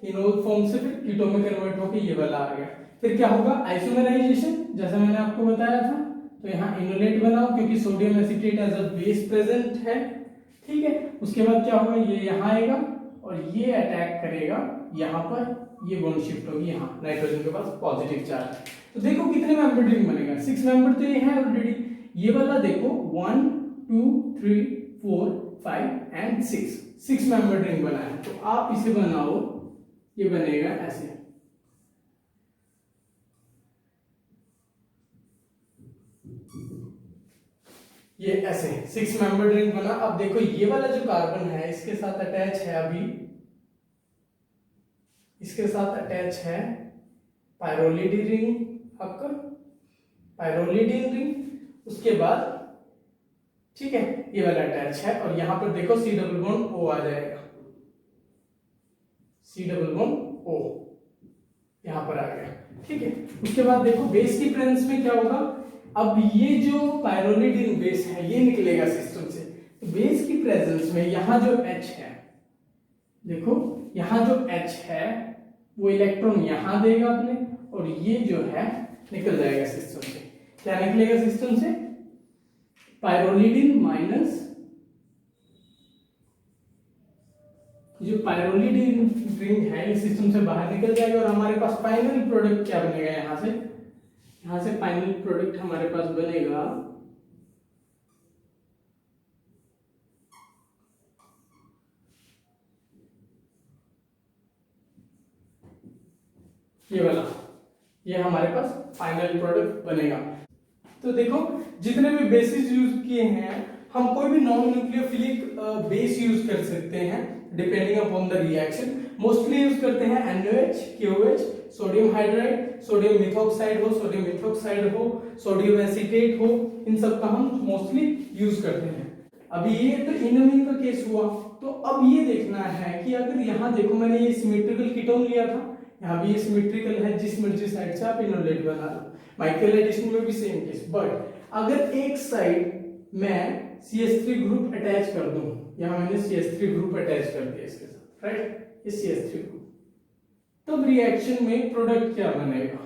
इनोल फॉर्म से फिर कीटो में कन्वर्ट होकर ये वाला आ गया। फिर क्या होगा, आइसोमराइजेशन, जैसा मैंने आपको बताया था। तो यहाँ इनोलेट बनाओ, क्योंकि sodium acetate as a base present है, ठीक है। उसके बाद क्या होगा, ये यहाँ आएगा और ये अटैक करेगा यहाँ पर, ये बॉन्ड शिफ्ट होगी यहाँ, नाइट्रोजन के पास पॉजिटिव चार्ज। तो देखो कितने मेंबर रिंग बनेगा, 6 मेंबर तो ये है ऑलरेडी। ये वाला देखो 1 2 3 4 5 एंड 6 मेंबर रिंग बना है। तो आप इसे बनाओ, ये बनेगा ऐसे, ये ऐसे 6 मेंबर रिंग बना। अब देखो ये वाला जो कार्बन है इसके साथ अटैच है, अभी इसके साथ अटैच है पायरोलिडिन रिंग, आपका पायरोलिडिन रिंग। उसके बाद ठीक है ये वाला अटैच है, और यहां पर देखो सी डबल बॉन्ड ओ आ जाएगा, सी डबल बॉन्ड ओ यहां पर आ गया, ठीक है। उसके बाद देखो बेस की प्रेजेंस में क्या होगा, अब ये जो पायरोलिडिन बेस है ये निकलेगा सिस्टम से। तो बेस की प्रेजेंस में यहाँ जो H है, देखो यहाँ जो H है वो इलेक्ट्रॉन यहां देगा अपने, और ये जो है निकल जाएगा सिस्टम से। क्या निकलेगा सिस्टम से, पायरोलिडिन माइनस, जो पायरोलिडिन रिंग है ये सिस्टम से बाहर निकल जाएगा, और हमारे पास फाइनल प्रोडक्ट क्या बनेगा, यहां से फाइनल प्रोडक्ट हमारे पास बनेगा ये वाला, ये हमारे पास फाइनल प्रोडक्ट बनेगा। तो देखो जितने भी बेसिस यूज किए हैं, हम कोई भी नॉन न्यूक्लियोफिलिक बेस यूज कर सकते हैं depending upon the reaction. Mostly use करते हैं NaOH, KOH, sodium hydride, sodium methoxide हो, सोडियम मिथॉक्साइड हो, सोडियम एसीटेट हो, इन सब का हम मोस्टली यूज करते हैं। अभी ये तो इनोमिन का केस हुआ। तो अब ये देखना है कि अगर यहाँ देखो मैंने ये सिमेट्रिकल कीटोन लिया था, यहाँ भी ये सिमेट्रिकल है, जिस मर्जी साइड से आप इनोलेट बना लो। माइकल एडिशन में भी सेम केस। बट अगर एक साइड मैं CH3 ग्रुप अटैच कर दूं, यहाँ मैंने CH3 ग्रुप अटैच कर दिया इसके साथ, राइट, ये CH3 ग्रुप, तब रिएक्शन में प्रोडक्ट क्या बनेगा?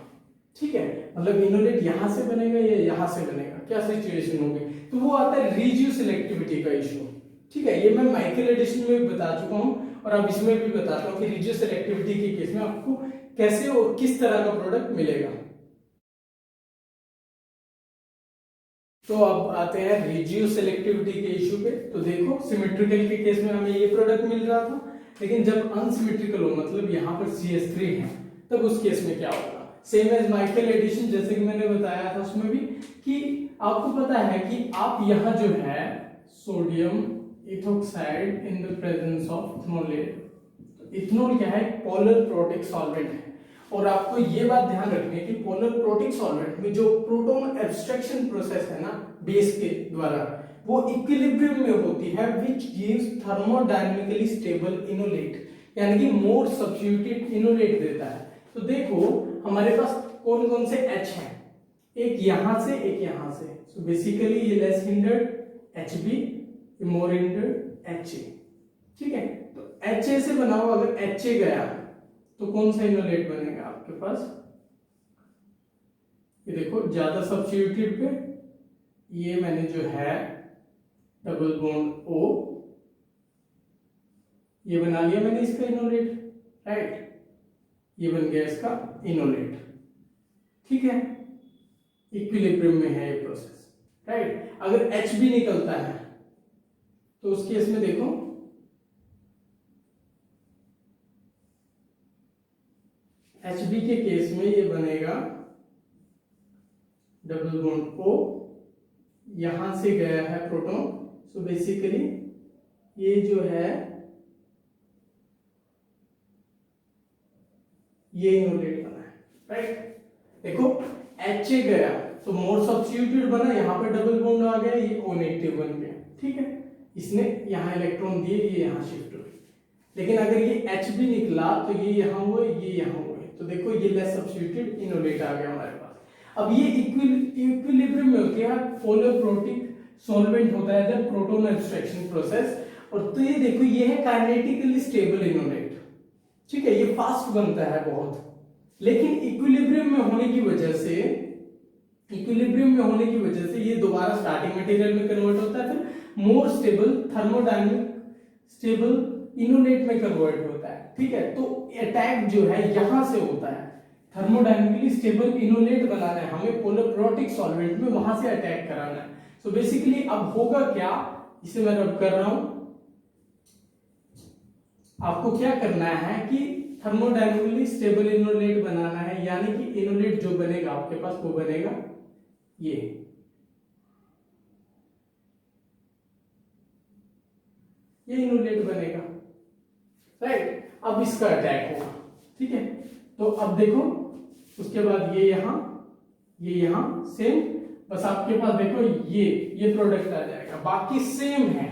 ठीक है, मतलब इनोलेट यहां से बनेगा या यहां से बनेगा, क्या सिचुएशन होगी? तो वो आता है रिजियो सिलेक्टिविटी का इशू। ठीक है, ये मैं माइकल एडिशन में भी बता चुका हूं और अब इसमें भी बताता हूं कि रिजियो सिलेक्टिविटी के केस में आपको कैसे और किस तरह का प्रोडक्ट मिलेगा। तो अब आते हैं रिजियो सिलेक्टिविटी के इशू पे। तो देखो सिमेट्रिकल के केस में हमें ये प्रोडक्ट मिल रहा था, लेकिन जब अनसिमेट्रिकल हो, मतलब यहाँ पर CH3 है, तब उस केस में क्या होगा? सेम एज माइकल एडिशन, जैसे कि मैंने बताया था उसमें भी, कि आपको पता है कि आप यहाँ जो है sodium ethoxide in the presence of ethanol, ethanol क्या है? पोलर प्रोटिक सॉल्वेंट है। और आपको ये बात ध्यान रखनी है कि पोलर प्रोटिक सॉल्वेंट में जो प्रोटॉन एब्स्ट्रैक्शन प्रोसेस है ना बेस के द्वारा, वो इक्विलिब्रियम में होती है, which gives thermodynamically stable enolate, यानी कि मोर सब्स्टिट्यूटेड इनोलेट देता है। तो देखो हमारे पास कौन कौन से H हैं, एक यहां से एक यहां से। सो बेसिकली ये लेस हिंडर्ड HB, मोर हिंडर्ड HA। ठीक है, तो HA से बनाओ, अगर HA गया तो कौन सा इनोलेट बनेगा आपके पास? ये देखो ज्यादा सब्स्टिट्यूटेड पे ये मैंने जो है डबल बॉन्ड O ये बना लिया मैंने इसका इनोलेट, राइट, ये बन गया इसका इनोलेट। ठीक है, इक्विलिब्रियम में है ये प्रोसेस, राइट। अगर HB निकलता है तो उस केस में देखो HB के केस में ये बनेगा डबल बॉन्ड O, यहां से गया है प्रोटॉन। सो बेसिकली ये जो है ये इनोलेट बना है, राइट। देखो HA गया तो मोर सब्स्टिट्यूटेड बना, यहाँ पे डबल बॉन्ड आ गया, ये O नेगेटिव बन गया। ठीक है, इसने यहाँ इलेक्ट्रॉन दिए, ये यहाँ शिफ्ट हुए। लेकिन अगर ये HB निकला तो ये यहाँ हुए, ये यहाँ हुए, तो देखो ये लेस सब्स्टिट्यूटेड इनोलेट आ गया हमारे पास। अब ये इक्विलिब्रियम में होती है, पोलर प्रोटिक सॉल्वेंट होता है जब प्रोटॉन एब्स्ट्रैक्शन प्रोसेस। और तो ये देखो ये है काइनेटिकली स्टेबल इनोलेट। ठीक है, ये फास्ट बनता है बहुत, लेकिन इक्विलिब्रियम में होने की वजह से ये दोबारा स्टार्टिंग मटेरियल में कन्वर्ट होता है, फिर more stable thermodynamic stable enolate में कन्वर्ट होता है। ठीक है, तो अटैक जो है यहां से होता है, थर्मोडायनामिकली स्टेबल इनोलेट बनाना है हमें पोलर प्रोटिक सॉल्वेंट में, वहां से अटैक कराना है। सो बेसिकली अब होगा क्या, इसे मैं रब कर रहा हूं, आपको क्या करना है कि थर्मोडायनामिकली स्टेबल इनोलेट बनाना है, यानी कि इनोलेट जो बनेगा आपके पास वो बनेगा ये इनोलेट बनेगा, राइट। अब इसका अटैक होगा। ठीक है, तो अब देखो उसके बाद ये यहां सेम, बस आपके पास देखो ये प्रोडक्ट आ जाएगा, बाकी सेम है,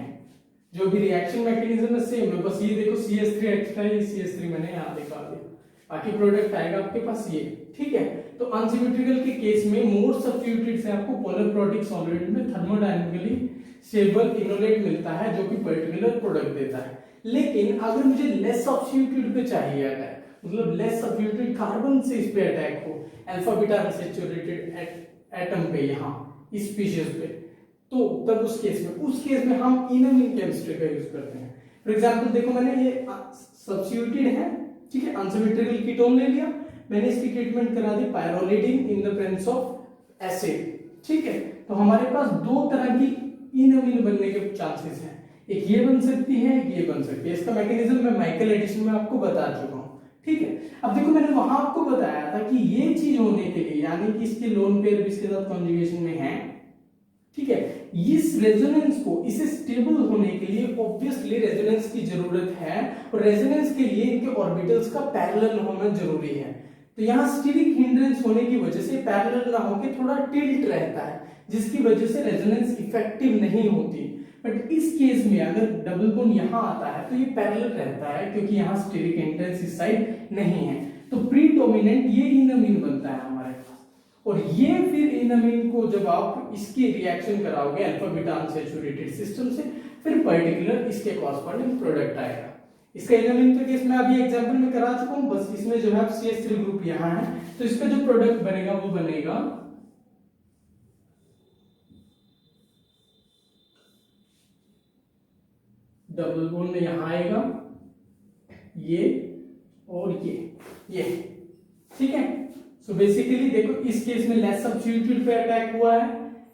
जो भी रिएक्शन मैकेनिज्म है सेम है, बस ये देखो CH3 एक्स्ट्रा, ये CH3 मैंने यहां दिखा दिया, बाकी प्रोडक्ट आएगा आपके पास ये। ठीक है, तो अनसिमेट्रिकल के केस में मोर सब्स्टिट्यूटेड से आपको पोलर प्रोटिक सॉल्वेंट में थर्मोडायनामिकली स्टेबल इनोलेट मिलता है, जो कि पर्टिकुलर प्रोडक्ट देता है। लेकिन अगर मुझे लेस सब्स्टिट्यूटेड पे चाहिए अटैक, मतलब लेस सब्स्टिट्यूटेड कार्बन से इस पे अटैक हो, अल्फा बीटा अनसैचुरेटेड एटम पे, यहाँ इस स्पीशीज पे, तो तब उस केस में हम इनोमिन केमिस्ट्री का यूज करते हैं। फॉर एग्जांपल देखो मैंने ये सब्स्टिट्यूटेड है, ठीक है, अनसिमेट्रिकल कीटोन ले लिया मैंने, इसकी ट्रीटमेंट करा दी pyrrolidine in the presence of acid. ठीक है, तो हमारे पास दो तरह की इनोमिन बनने के चांसेस हैं, एक ये बन सकती है, एक ये बन सकती है। इसका मैकेनिज्म मैं माइकल एडिशन में आपको बता चुका हूं। ठीक है, अब देखो मैंने वहां आपको बताया था कि ये चीज होने के लिए, यानी कि इसके लोन पेयर भी इसके साथ कॉन्जुगेशन में है, ठीक है। इस रेजोनेंस को, इसे स्टेबल होने के लिए ऑब्वियसली रेजोनेंस की जरूरत है, और रेजोनेंस के लिए इनके ऑर्बिटल्स का पैरेलल होना जरूरी है। तो यहाँ स्टीरिक हिंड्रेंस होने की वजह से पैरेलल ना होकर थोड़ा टिल्ट रहता है, जिसकी वजह से रेजोनेंस इफेक्टिव नहीं होती। बट इस केस में अगर डबल बोन यहाँ आता है तो ये पैरेलल रहता है, क्योंकि यहाँ स्टीरिक हिंड्रेंस इस साइड नहीं है, तो प्रीडोमिनेंट ये इनअमीन बनता है हमारे पास। और ये फिर इनअमीन को जब आप इसकी रिएक्शन कराओगे अल्फा बीटा अनसैचुरेटेड सिस्टम से, फिर पर्टिकुलर इसके कॉरस्पॉन्डिंग प्रोडक्ट आएगा। इसका इनअमीन का केस मैं अभी एग्जांपल में करा चुका हूं, बस इसमें जो है CH3 ग्रुप यहाँ है, तो इसका जो प्रोडक्ट बनेगा वो बनेगा डबल बॉन्ड यहाँ आएगा, ये और ये, ठीक है। सो बेसिकली देखो इस केस में लेस सब्स्टिट्यूट पे अटैक हुआ है,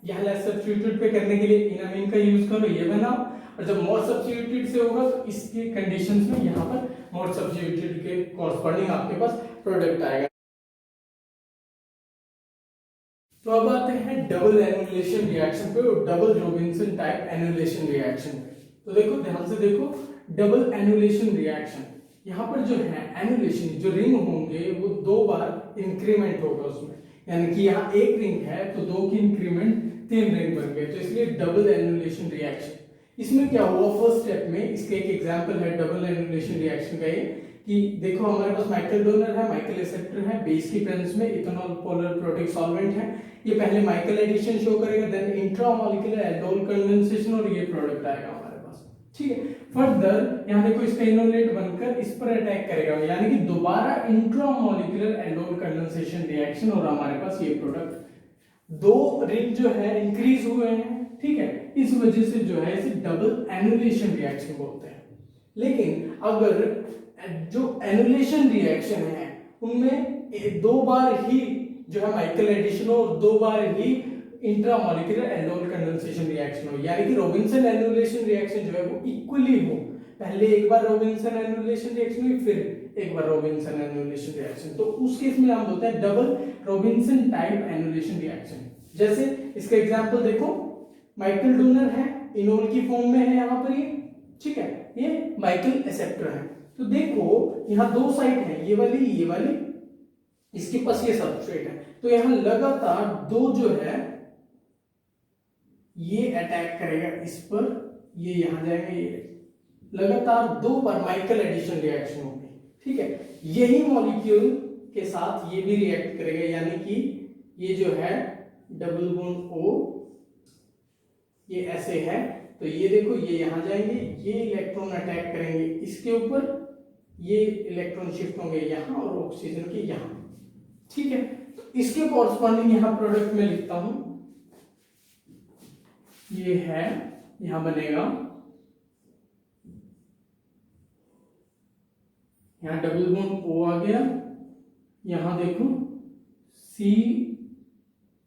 यहाँ लेस सब्स्टिट्यूट पे करने के लिए इनअमीन का यूज करो, ये बनाओ, और जब मोर सब्स्टिट्यूट से होगा तो इसके कंडीशंस में यहाँ पर मोर सब्स्टिट्यूट के कॉरस्पॉन्डिंग आपके पास प्रोडक्ट आएगा। तो अब आते हैं डबल एनुलेशन रिएक्शन पे और double Robinson type annulation reaction पे। तो देखो ध्यान से देखो, डबल एनुलेशन रिएक्शन, यहाँ पर जो है एनुलेशन जो रिंग होंगे वो 2 बार इंक्रीमेंट होगा उसमें, यानी कि यहाँ एक रिंग है तो 2 की इंक्रीमेंट 3 रिंग बन गए, तो इसलिए डबल एनुलेशन रिएक्शन। इसमें क्या हुआ, फर्स्ट स्टेप में इसके एक एग्जांपल है डबल एनुलेशन रिएक्शन का ये, कि देखो हमारे पास माइकल डोनर है, माइकल एक्सेप्टर है, बेस की प्रेजेंस में इथेनॉल पोलर प्रोटिक सॉल्वेंट है, ये पहले माइकल एडिशन शो करेगा, देन इंट्रामोलिक्यूलर एल्डोल कंडेंसेशन और ये प्रोडक्ट आएगा हमारे पास, ठीक है। फर्दर यहाँ देखो इसका इनोलेट बनकर इस पर अटैक करेगा, यानी कि दोबारा इंट्रामोलिक्यूलर एल्डोल कंडेंसेशन रिएक्शन और हमारे पास ये प्रोडक्ट 2 रिंग जो है इंक्रीज हुए हैं, ठीक है। इस वजह से जो है इसे डबल एनुलेशन रिएक्शन बोलते हैं। लेकिन अगर जो एनुलेशन रिएक्शन है उनमें 2 बार ही जो है माइकल एडिशन हो और 2 बार ही इंट्रामोलिक्यूलर एल्डोल कंडेंसेशन रिएक्शन हो, यानी कि रॉबिन्सन एनुलेशन रिएक्शन जो है वो इक्वली हो, पहले एक बार रॉबिन्सन एनुलेशन रिएक्शन हुई, फिर एक बार रॉबिन्सन एनुलेशन रिएक्शन, तो उस केस में हम बोलते हैं double Robinson type annulation reaction. जैसे इसका एग्जांपल देखो, माइकल डोनर है, इनोल की फॉर्म में है यहाँ पर ये, ठीक है, ये माइकल एक्सेप्टर है। तो देखो यहाँ 2 साइड है, ये वाली, इसके पास ये सबस्ट्रेट है, तो यहाँ लगातार 2 जो है ये अटैक करेगा इस पर, ये यहां जाएगा, ये लगातार 2 बार माइकल एडिशन रिएक्शन होगी, ठीक है। यही मॉलिक्यूल के साथ ये भी रिएक्ट करेगा, यानी कि ये जो है डबल बॉन्ड O ये ऐसे है, तो ये देखो ये यहां जाएंगे, ये इलेक्ट्रॉन अटैक करेंगे इसके ऊपर, ये इलेक्ट्रॉन शिफ्ट होंगे यहां और ऑक्सीजन के यहां, ठीक है। तो इसके कॉरस्पॉन्डिंग यहां प्रोडक्ट में लिखता हूं, ये है, यहां बनेगा, यहां डबल बॉन्ड O आ गया, यहां देखो C,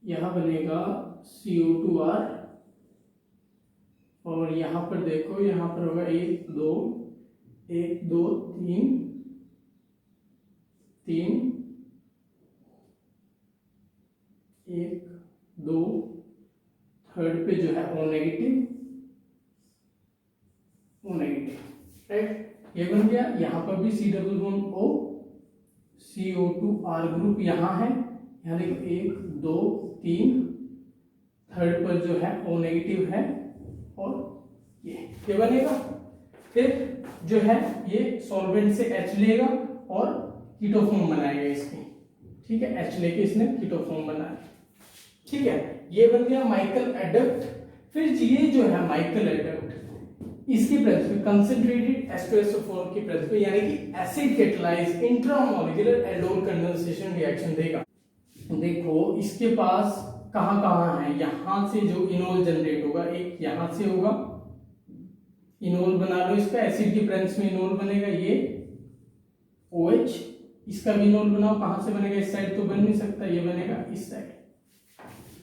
यहां बनेगा CO2R, और यहां पर देखो, यहां पर होगा 1 2 3 1 2, थर्ड पे जो है O नेगेटिव, राइट, ये बन गया। यहां पर भी C double bond O, CO2R group यहां है, यहां देखो 1 2 3, थर्ड पर जो है O नेगेटिव है, और ये बनेगा। फिर जो है ये सॉल्वेंट से H लेगा और कीटोफॉर्म बनाएगा इसकी, ठीक है, H लेके इसने कीटोफॉर्म बनाया, ठीक है, ये बन गया माइकल एडक्ट। फिर ये जो है माइकल एडक्ट, इसकी प्रेजेंस में कंसंट्रेटेड H2SO4 की प्रेजेंस में, यानी कि acid catalyse intramolecular aldol condensation reaction देगा। देखो इसके पास कहां है, यहां से जो इनोल जनरेट होगा, एक यहां से होगा, इनोल बना लो इसका, एसिड की प्रेजेंस में इनोल बनेगा, ये OH, इसका भी इनोल बनाओ, कहां से बनेगा, इस साइड तो बन नहीं सकता, ये बनेगा इस साइड,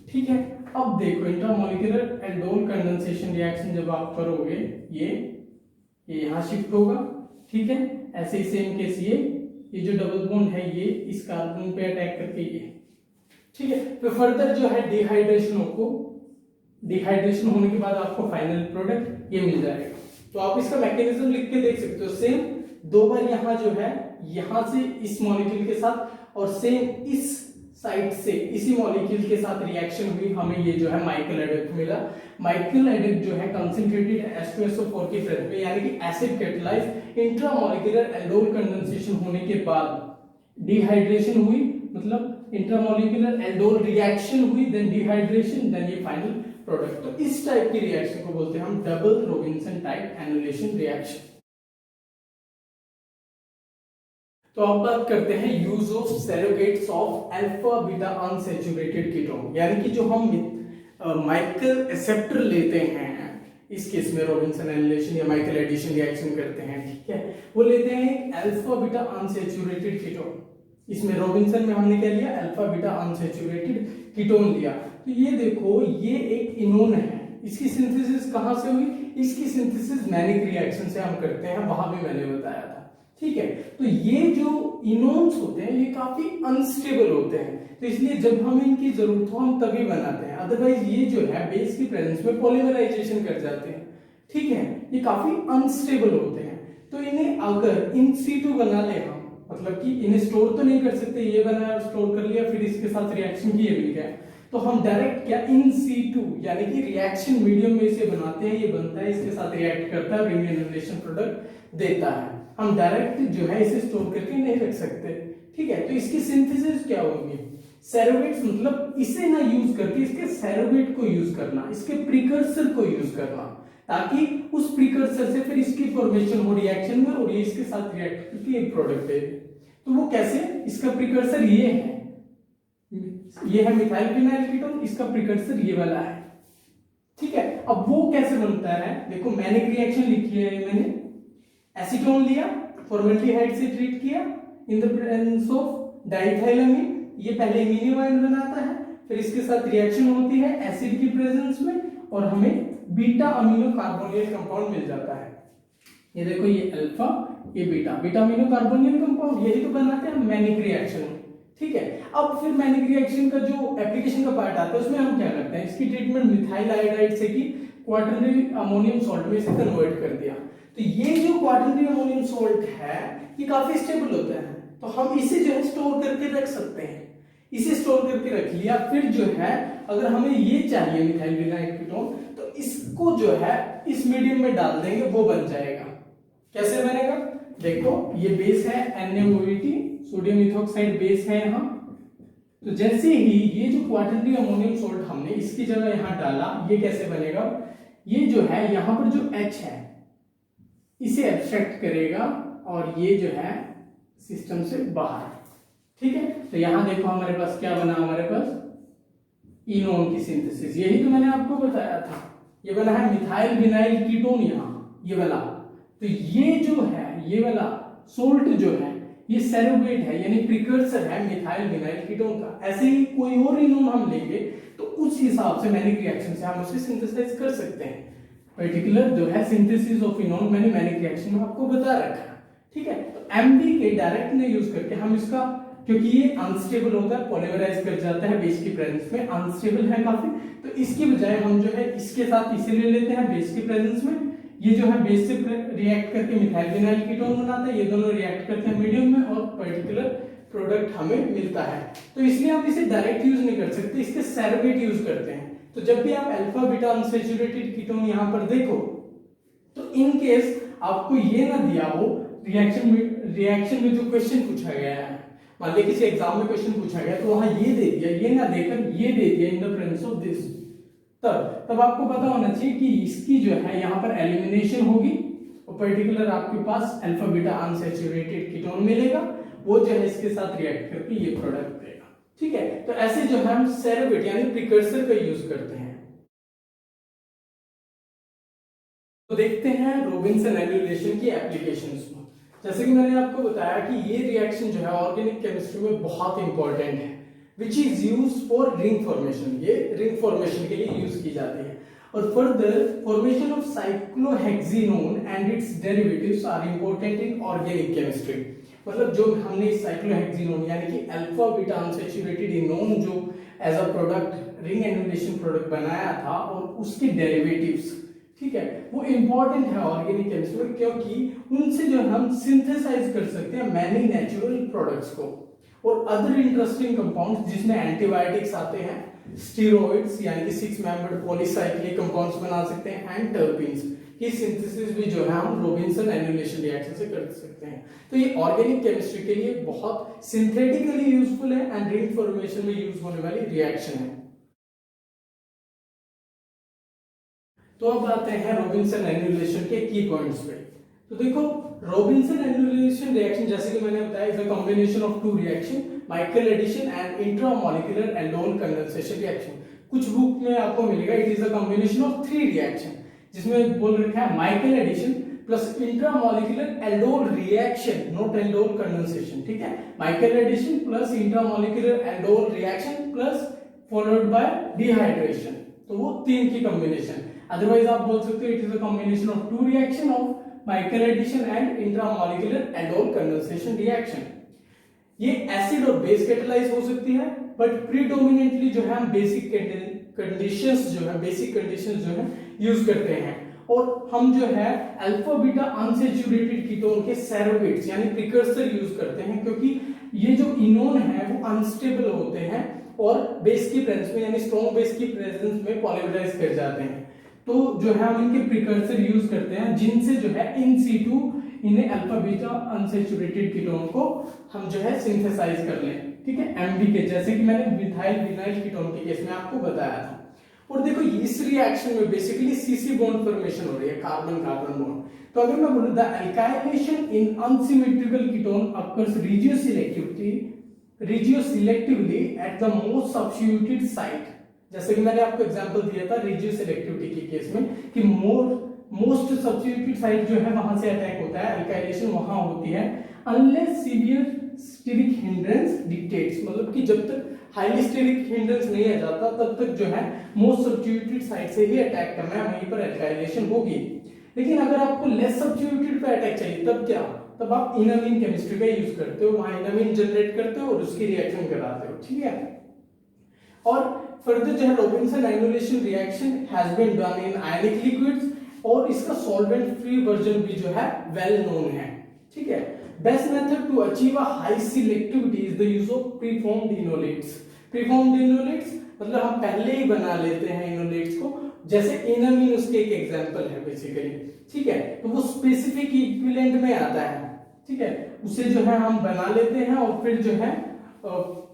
ठीक है। अब देखो इंट्रामोलिक्यूलर एल्डोल कंडेंसेशन रिएक्शन जब आप करोगे, ये यहां शिफ्ट होगा, ठीक है, ऐसे ही सेम केस ये जो डबल बॉन्ड है ये इस कार्बन पे अटैक करके ये, ठीक है। तो फर्दर जो है डिहाइड्रेशन को डिहाइड्रेशन होने के बाद आपको फाइनल प्रोडक्ट ये मिल जाएगा। तो आप इसका मैकेनिज्म लिख के देख सकते हो, सेम दो बार यहाँ जो है यहाँ से इस मॉलिक्यूल के साथ और सेम इस साइड से इसी मॉलिक्यूल के साथ रिएक्शन हुई, हमें ये जो है माइकल एडेक्ट मिला। माइकल एडेक्ट जो है कंसंट्रेटेड H2SO4 के प्रेजेंस में, यानी कि acid catalyse intramolecular aldol condensation होने के बाद डिहाइड्रेशन हुई, मतलब इंट्रामॉलिक्यूलर एल्डोल रिएक्शन हुई, देन डिहाइड्रेशन, देन ये फाइनल प्रोडक्ट। तो इस टाइप की रिएक्शन को बोलते हैं हम double Robinson type annihilation reaction. तो अब बात करते हैं use of surrogates of alpha beta unsaturated ketone, यानी कि जो हम माइकल एक्सेप्टर लेते हैं इस केस में रॉबिन्सन एनिलेशन या माइकल एडिशन रिएक्शन करते हैं, ठीक है, वो लेते हैं अल्फा बीटा अनसैचुरेटेड कीटोन। इसमें रॉबिन्सन में हमने क्या लिया, अल्फा बीटा अनसैचुरेटेड कीटोन लिया। तो ये देखो ये एक इनोन है, इसकी सिंथेसिस कहां से हुई, इसकी सिंथेसिस मैनिक रिएक्शन से हम करते हैं, वहां भी मैंने बताया था, ठीक है। तो ये जो इनोन्स होते हैं ये काफी अनस्टेबल होते हैं, तो इसलिए जब हमें इनकी जरूरत हो हम तभी बनाते हैं, अदरवाइज ये जो है बेस की प्रेजेंस में पॉलीमराइजेशन कर जाते हैं, ठीक है, ये काफी अनस्टेबल होते हैं। तो इन्हें अगर इन सीटू बना ले हम, मतलब कि इन्हें स्टोर तो नहीं कर सकते, ये बनाया स्टोर कर लिया फिर इसके साथ रिएक्शन किए मिल गया, तो हम डायरेक्ट क्या इन सीटू यानी कि रिएक्शन मीडियम में इसे बनाते हैं, ये बनता है, इसके साथ रिएक्ट करता है, रिंग एनिलेशन प्रोडक्ट देता है। हम डायरेक्ट जो है इसे स्टोर करके नहीं रख सकते, ठीक है। तो इसकी सिंथेसिस क्या होगी, सरोगेट्स, मतलब इसे ना यूज करके इसके सरोगेट को यूज करना, इसके प्रीकर्सर को यूज करना, ताकि उस प्रीकर्सर से फिर इसकी फॉर्मेशन हो रिएक्शन में और ये इसके साथ रिएक्ट करके एक प्रोडक्ट दे। तो वो कैसे, इसका प्रीकर्सर ये है मिथाइल फिनाइल कीटोन, इसका प्रीकर्सर ये वाला है, ठीक है। अब वो कैसे बनता है, देखो मैनिक रिएक्शन लिखी है मैंने, एसीटोन लिया, फॉर्मेल्डिहाइड से ट्रीट किया इन द प्रेजेंस ऑफ डाइथाइलामीन, ये पहले इमीनो बॉन्ड बनाता है, फिर इसके साथ रिएक्शन होती है एसिड की प्रेजेंस में और हमें बीटा अमीनो कार्बोनिल कंपाउंड मिल जाता है। ये देखो ये अल्फा, ये beta, beta amino carbonyl compound, यही तो बनाते हैं मैनिक रिएक्शन, ठीक है। अब फिर मैनिक रिएक्शन का जो एप्लीकेशन का पार्ट आता है उसमें हम क्या करते हैं, इसकी ट्रीटमेंट मिथाइल आयोडाइड से की क्वाटरनरी अमोनियम सॉल्ट में इसे कन्वर्ट कर दिया। तो ये जो क्वाटरनरी अमोनियम सॉल्ट है ये काफी स्टेबल होता है, तो हम इसे जो है स्टोर करके रख सकते हैं, इसे स्टोर करके रख लिया, फिर जो है अगर हमें ये चाहिए मिथाइल विनाइल कीटोन तो इसको जो है इस मीडियम में डाल देंगे, वो बन जाएगा। कैसे बनेगा, देखो ये बेस है NaOH, सोडियम इथोक्साइड बेस है यहाँ, तो जैसे ही ये जो क्वाटरनरी अमोनियम सॉल्ट हमने इसकी जगह यहाँ डाला, ये कैसे बनेगा, ये जो है यहाँ पर जो H है इसे एब्स्ट्रैक्ट करेगा और ये जो है सिस्टम से बाहर, ठीक है। तो यहां देखो हमारे पास क्या बना, हमारे पास इनोन की सिंथेसिस, यही तो मैंने आपको बताया था, ये बना है मिथाइल विनाइल कीटोन, यहाँ ये वाला। तो ये जो है ये वाला सोल्ट जो है ये सरोगेट है, यानी प्रिकर्सर है मिथाइल विनाइल कीटोन का। ऐसे ही कोई और इनोन हम लेंगे तो उस हिसाब से मैनिक रिएक्शन से हम उसे सिंथेसाइज कर सकते हैं। पर्टिकुलर जो है सिंथेसिस ऑफ इनोन मैंने मैनिक रिएक्शन में आपको बता रखा है, ठीक है। तो MDK डायरेक्ट ने यूज करके हम इसका, क्योंकि ये अनस्टेबल होता है, पॉलीमराइज कर जाता है बेस की प्रेजेंस में, अनस्टेबल है काफी, तो इसकी बजाय हम जो है इसके साथ इसे ले लेते हैं बेस की प्रेजेंस में, ये जो है बेस से रिएक्ट करके मिथाइल विनाइल कीटोन बनाता है, ये दोनों रिएक्ट करते हैं मीडियम में और पर्टिकुलर प्रोडक्ट हमें मिलता है। तो इसलिए हम इसे डायरेक्ट यूज नहीं कर सकते, इसके सरोगेट यूज करते हैं। तो जब भी आप अल्फा बीटा अनसैचुरेटेड कीटोन यहां पर देखो तो इन केस आपको ये ना दिया हो रिएक्शन में जो क्वेश्चन पूछा गया है, मान लीजिए किसी एग्जाम में क्वेश्चन पूछा गया तो वहां ये दे दिया, ये ना देकर ये दे दिया इन द प्रेजेंस ऑफ दिस, तब आपको पता होना चाहिए कि इसकी जो है यहाँ पर एलिमिनेशन होगी और पर्टिकुलर आपके पास अल्फा बीटा अनसैचुरेटेड कीटोन मिलेगा, वो जो है इसके साथ रिएक्ट करके ये प्रोडक्ट देगा, ठीक है। तो ऐसे जो है हम सरोगेट यानी प्रिकर्सर का यूज करते हैं। तो देखते हैं रॉबिन्सन एनिलेशन की एप्लीकेशंस में। जैसे कि मैंने आपको बताया कि ये रिएक्शन जो है ऑर्गेनिक केमिस्ट्री में बहुत इंपॉर्टेंट है, which is use for ring formation, ये रिंग फॉर्मेशन के लिए यूज की जाती है। और further formation of cyclohexenone and its derivatives are important in organic chemistry. मतलब जो हमने साइक्लोहेक्सिनोन यानी कि अल्फा बीटा अनसैचुरेटेड इनोन जो as a product ring annulation product बनाया था और उसके डेरिवेटिव्स, ठीक है, वो इंपॉर्टेंट है ऑर्गेनिक केमिस्ट्री में, क्योंकि उनसे जो हम सिंथेसाइज कर सकते हैं मैनी नेचुरल प्रोडक्ट्स को और अदर इंटरेस्टिंग कंपाउंड्स जिसमें एंटीबायोटिक्स आते हैं, स्टेरॉइड्स यानी कि 6 मेंबर्ड पॉलीसाइक्लिक कंपाउंड्स बना सकते हैं एंड टर्पीन्स की सिंथेसिस भी जो है हम रॉबिन्सन एनिमेशन रिएक्शन से कर सकते हैं। तो ये ऑर्गेनिक केमिस्ट्री के लिए बहुत सिंथेटिकली यूजफुल है एंड रिंग फॉर्मेशन में यूज होने वाली रिएक्शन है। तो अब आते हैं रॉबिन्सन एनिमेशन के की पॉइंट्स पे। तो देखो रॉबिन्सन एनिमेशन रिएक्शन जैसे कि मैंने बताया is a combination of two reaction, Michael addition and intramolecular aldol condensation reaction. कुछ बुक में आपको मिलेगा it is a combination of 3 reaction, जिसमें बोल रखा है Michael addition plus intramolecular aldol reaction, not aldol condensation, ठीक है, Michael addition plus intramolecular aldol reaction plus followed by dehydration. तो वो 3 की कॉम्बिनेशन। अदरवाइज आप बोल सकते हो it is a combination of 2 reaction of Michael addition and intramolecular aldol condensation reaction. ये एसिड और बेस कैटालाइज हो सकती है, बट प्रीडोमिनेंटली जो है हम बेसिक कंडीशंस जो है बेसिक कंडीशंस जो है यूज करते हैं। और हम जो है अल्फा बीटा अनसैचुरेटेड कीटोन के सैरोगेट्स यानी प्रिकर्सर यूज करते हैं, क्योंकि ये जो इनोन है वो अनस्टेबल होते हैं और बेस की प्रेजेंस में यानी स्ट्रॉन्ग बेस की प्रेजेंस में पॉलीमराइज कर जाते हैं। तो जो है हम इनके प्रिकर्सर यूज करते हैं जिनसे जो है इन सीटू इन्हें अल्फा बीटा अनसैचुरेटेड कीटोन को हम जो है सिंथेसाइज कर लें, ठीक है, एमबीके, जैसे कि मैंने मिथाइल विनाइल कीटोन के केस में आपको बताया था। और देखो इस रिएक्शन में बेसिकली सीसी बॉन्ड फॉर्मेशन हो रही है, कार्बन कार्बन बॉन्ड। तो अगर मैं बोलूं the alkylation in unsymmetrical ketone occurs regioselectively at the most substituted site. जैसे कि मैंने आपको एग्जांपल दिया था रेजियोसिलेक्टिविटी के केस में कि मोस्ट सब्स्टिट्यूटेड साइट जो है वहां से अटैक होता है, एल्काइलेशन वहां होती है, unless severe steric hindrance dictates, मतलब कि जब तक हाईली स्टेरिक हिंड्रेंस नहीं आ जाता तब तक जो है मोस्ट सब्स्टिट्यूटेड साइट से ही अटैक करना है, वहीं पर एल्काइलेशन होगी। लेकिन अगर आपको लेस सब्स्टिट्यूटेड पे अटैक चाहिए तब क्या, तब आप इनामीन केमिस्ट्री का यूज करते हो, वहां इनामीन जनरेट करते हो और उसकी रिएक्शन कराते हो, ठीक है। और फर्दर जो है Robinson annulation reaction has been done in ionic liquids और इसका सॉल्वेंट फ्री वर्जन भी जो है वेल नोन है, ठीक है। Best method to achieve a high selectivity is the use of preformed enolates. Preformed enolates मतलब हम पहले ही बना लेते हैं इनोलेट्स को, जैसे इनामीन उसके एक एग्जांपल है बेसिकली, ठीक है। तो वो स्पेसिफिक इक्विवेलेंट में आता है, ठीक है, उसे जो है हम बना लेते हैं और फिर जो है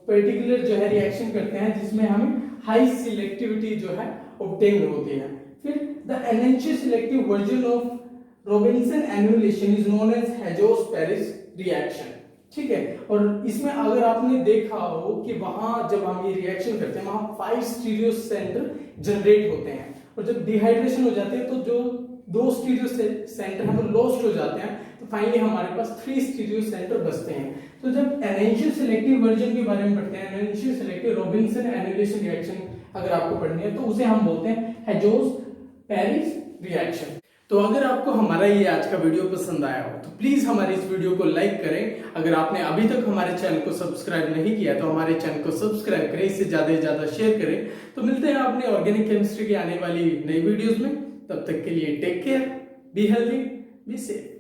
पर्टिकुलर जो है रिएक्शन करते हैं जिसमें हमें हाई सिलेक्टिविटी जो है ऑब्टेन होती है। फिर the enantioselective version of Robinson annulation is known as Hajos Parrish reaction, ठीक है। और इसमें अगर आपने देखा हो कि वहां जब हम ये रिएक्शन करते हैं वहां 5 स्टीरियो सेंटर जनरेट होते हैं और जब डिहाइड्रेशन हो जाते हैं तो जो 2 स्टीरियो सेंटर हैं वो लॉस्ट हो जाते हैं, तो फाइनली हमारे पास 3 स्टीरियो सेंटर बचते हैं। तो जब एनएनसी सिलेक्टिव वर्जन के बारे में पढ़ते हैं, NNC selective Robinson annulation reaction अगर आपको पढ़नी है तो उसे हम बोलते हैं हेजोस-पेरिस रिएक्शन। तो अगर आपको हमारा ये आज का वीडियो पसंद आया हो तो प्लीज हमारे इस वीडियो को लाइक करें। अगर आपने अभी तक हमारे चैनल को सब्सक्राइब नहीं किया तो हमारे चैनल को सब्सक्राइब करें, इससे ज्यादा से ज्यादा शेयर करें। तो मिलते हैं आपने ऑर्गेनिक केमिस्ट्री की आने वाली नई वीडियोस में, तब तक के लिए take care, be healthy, be safe.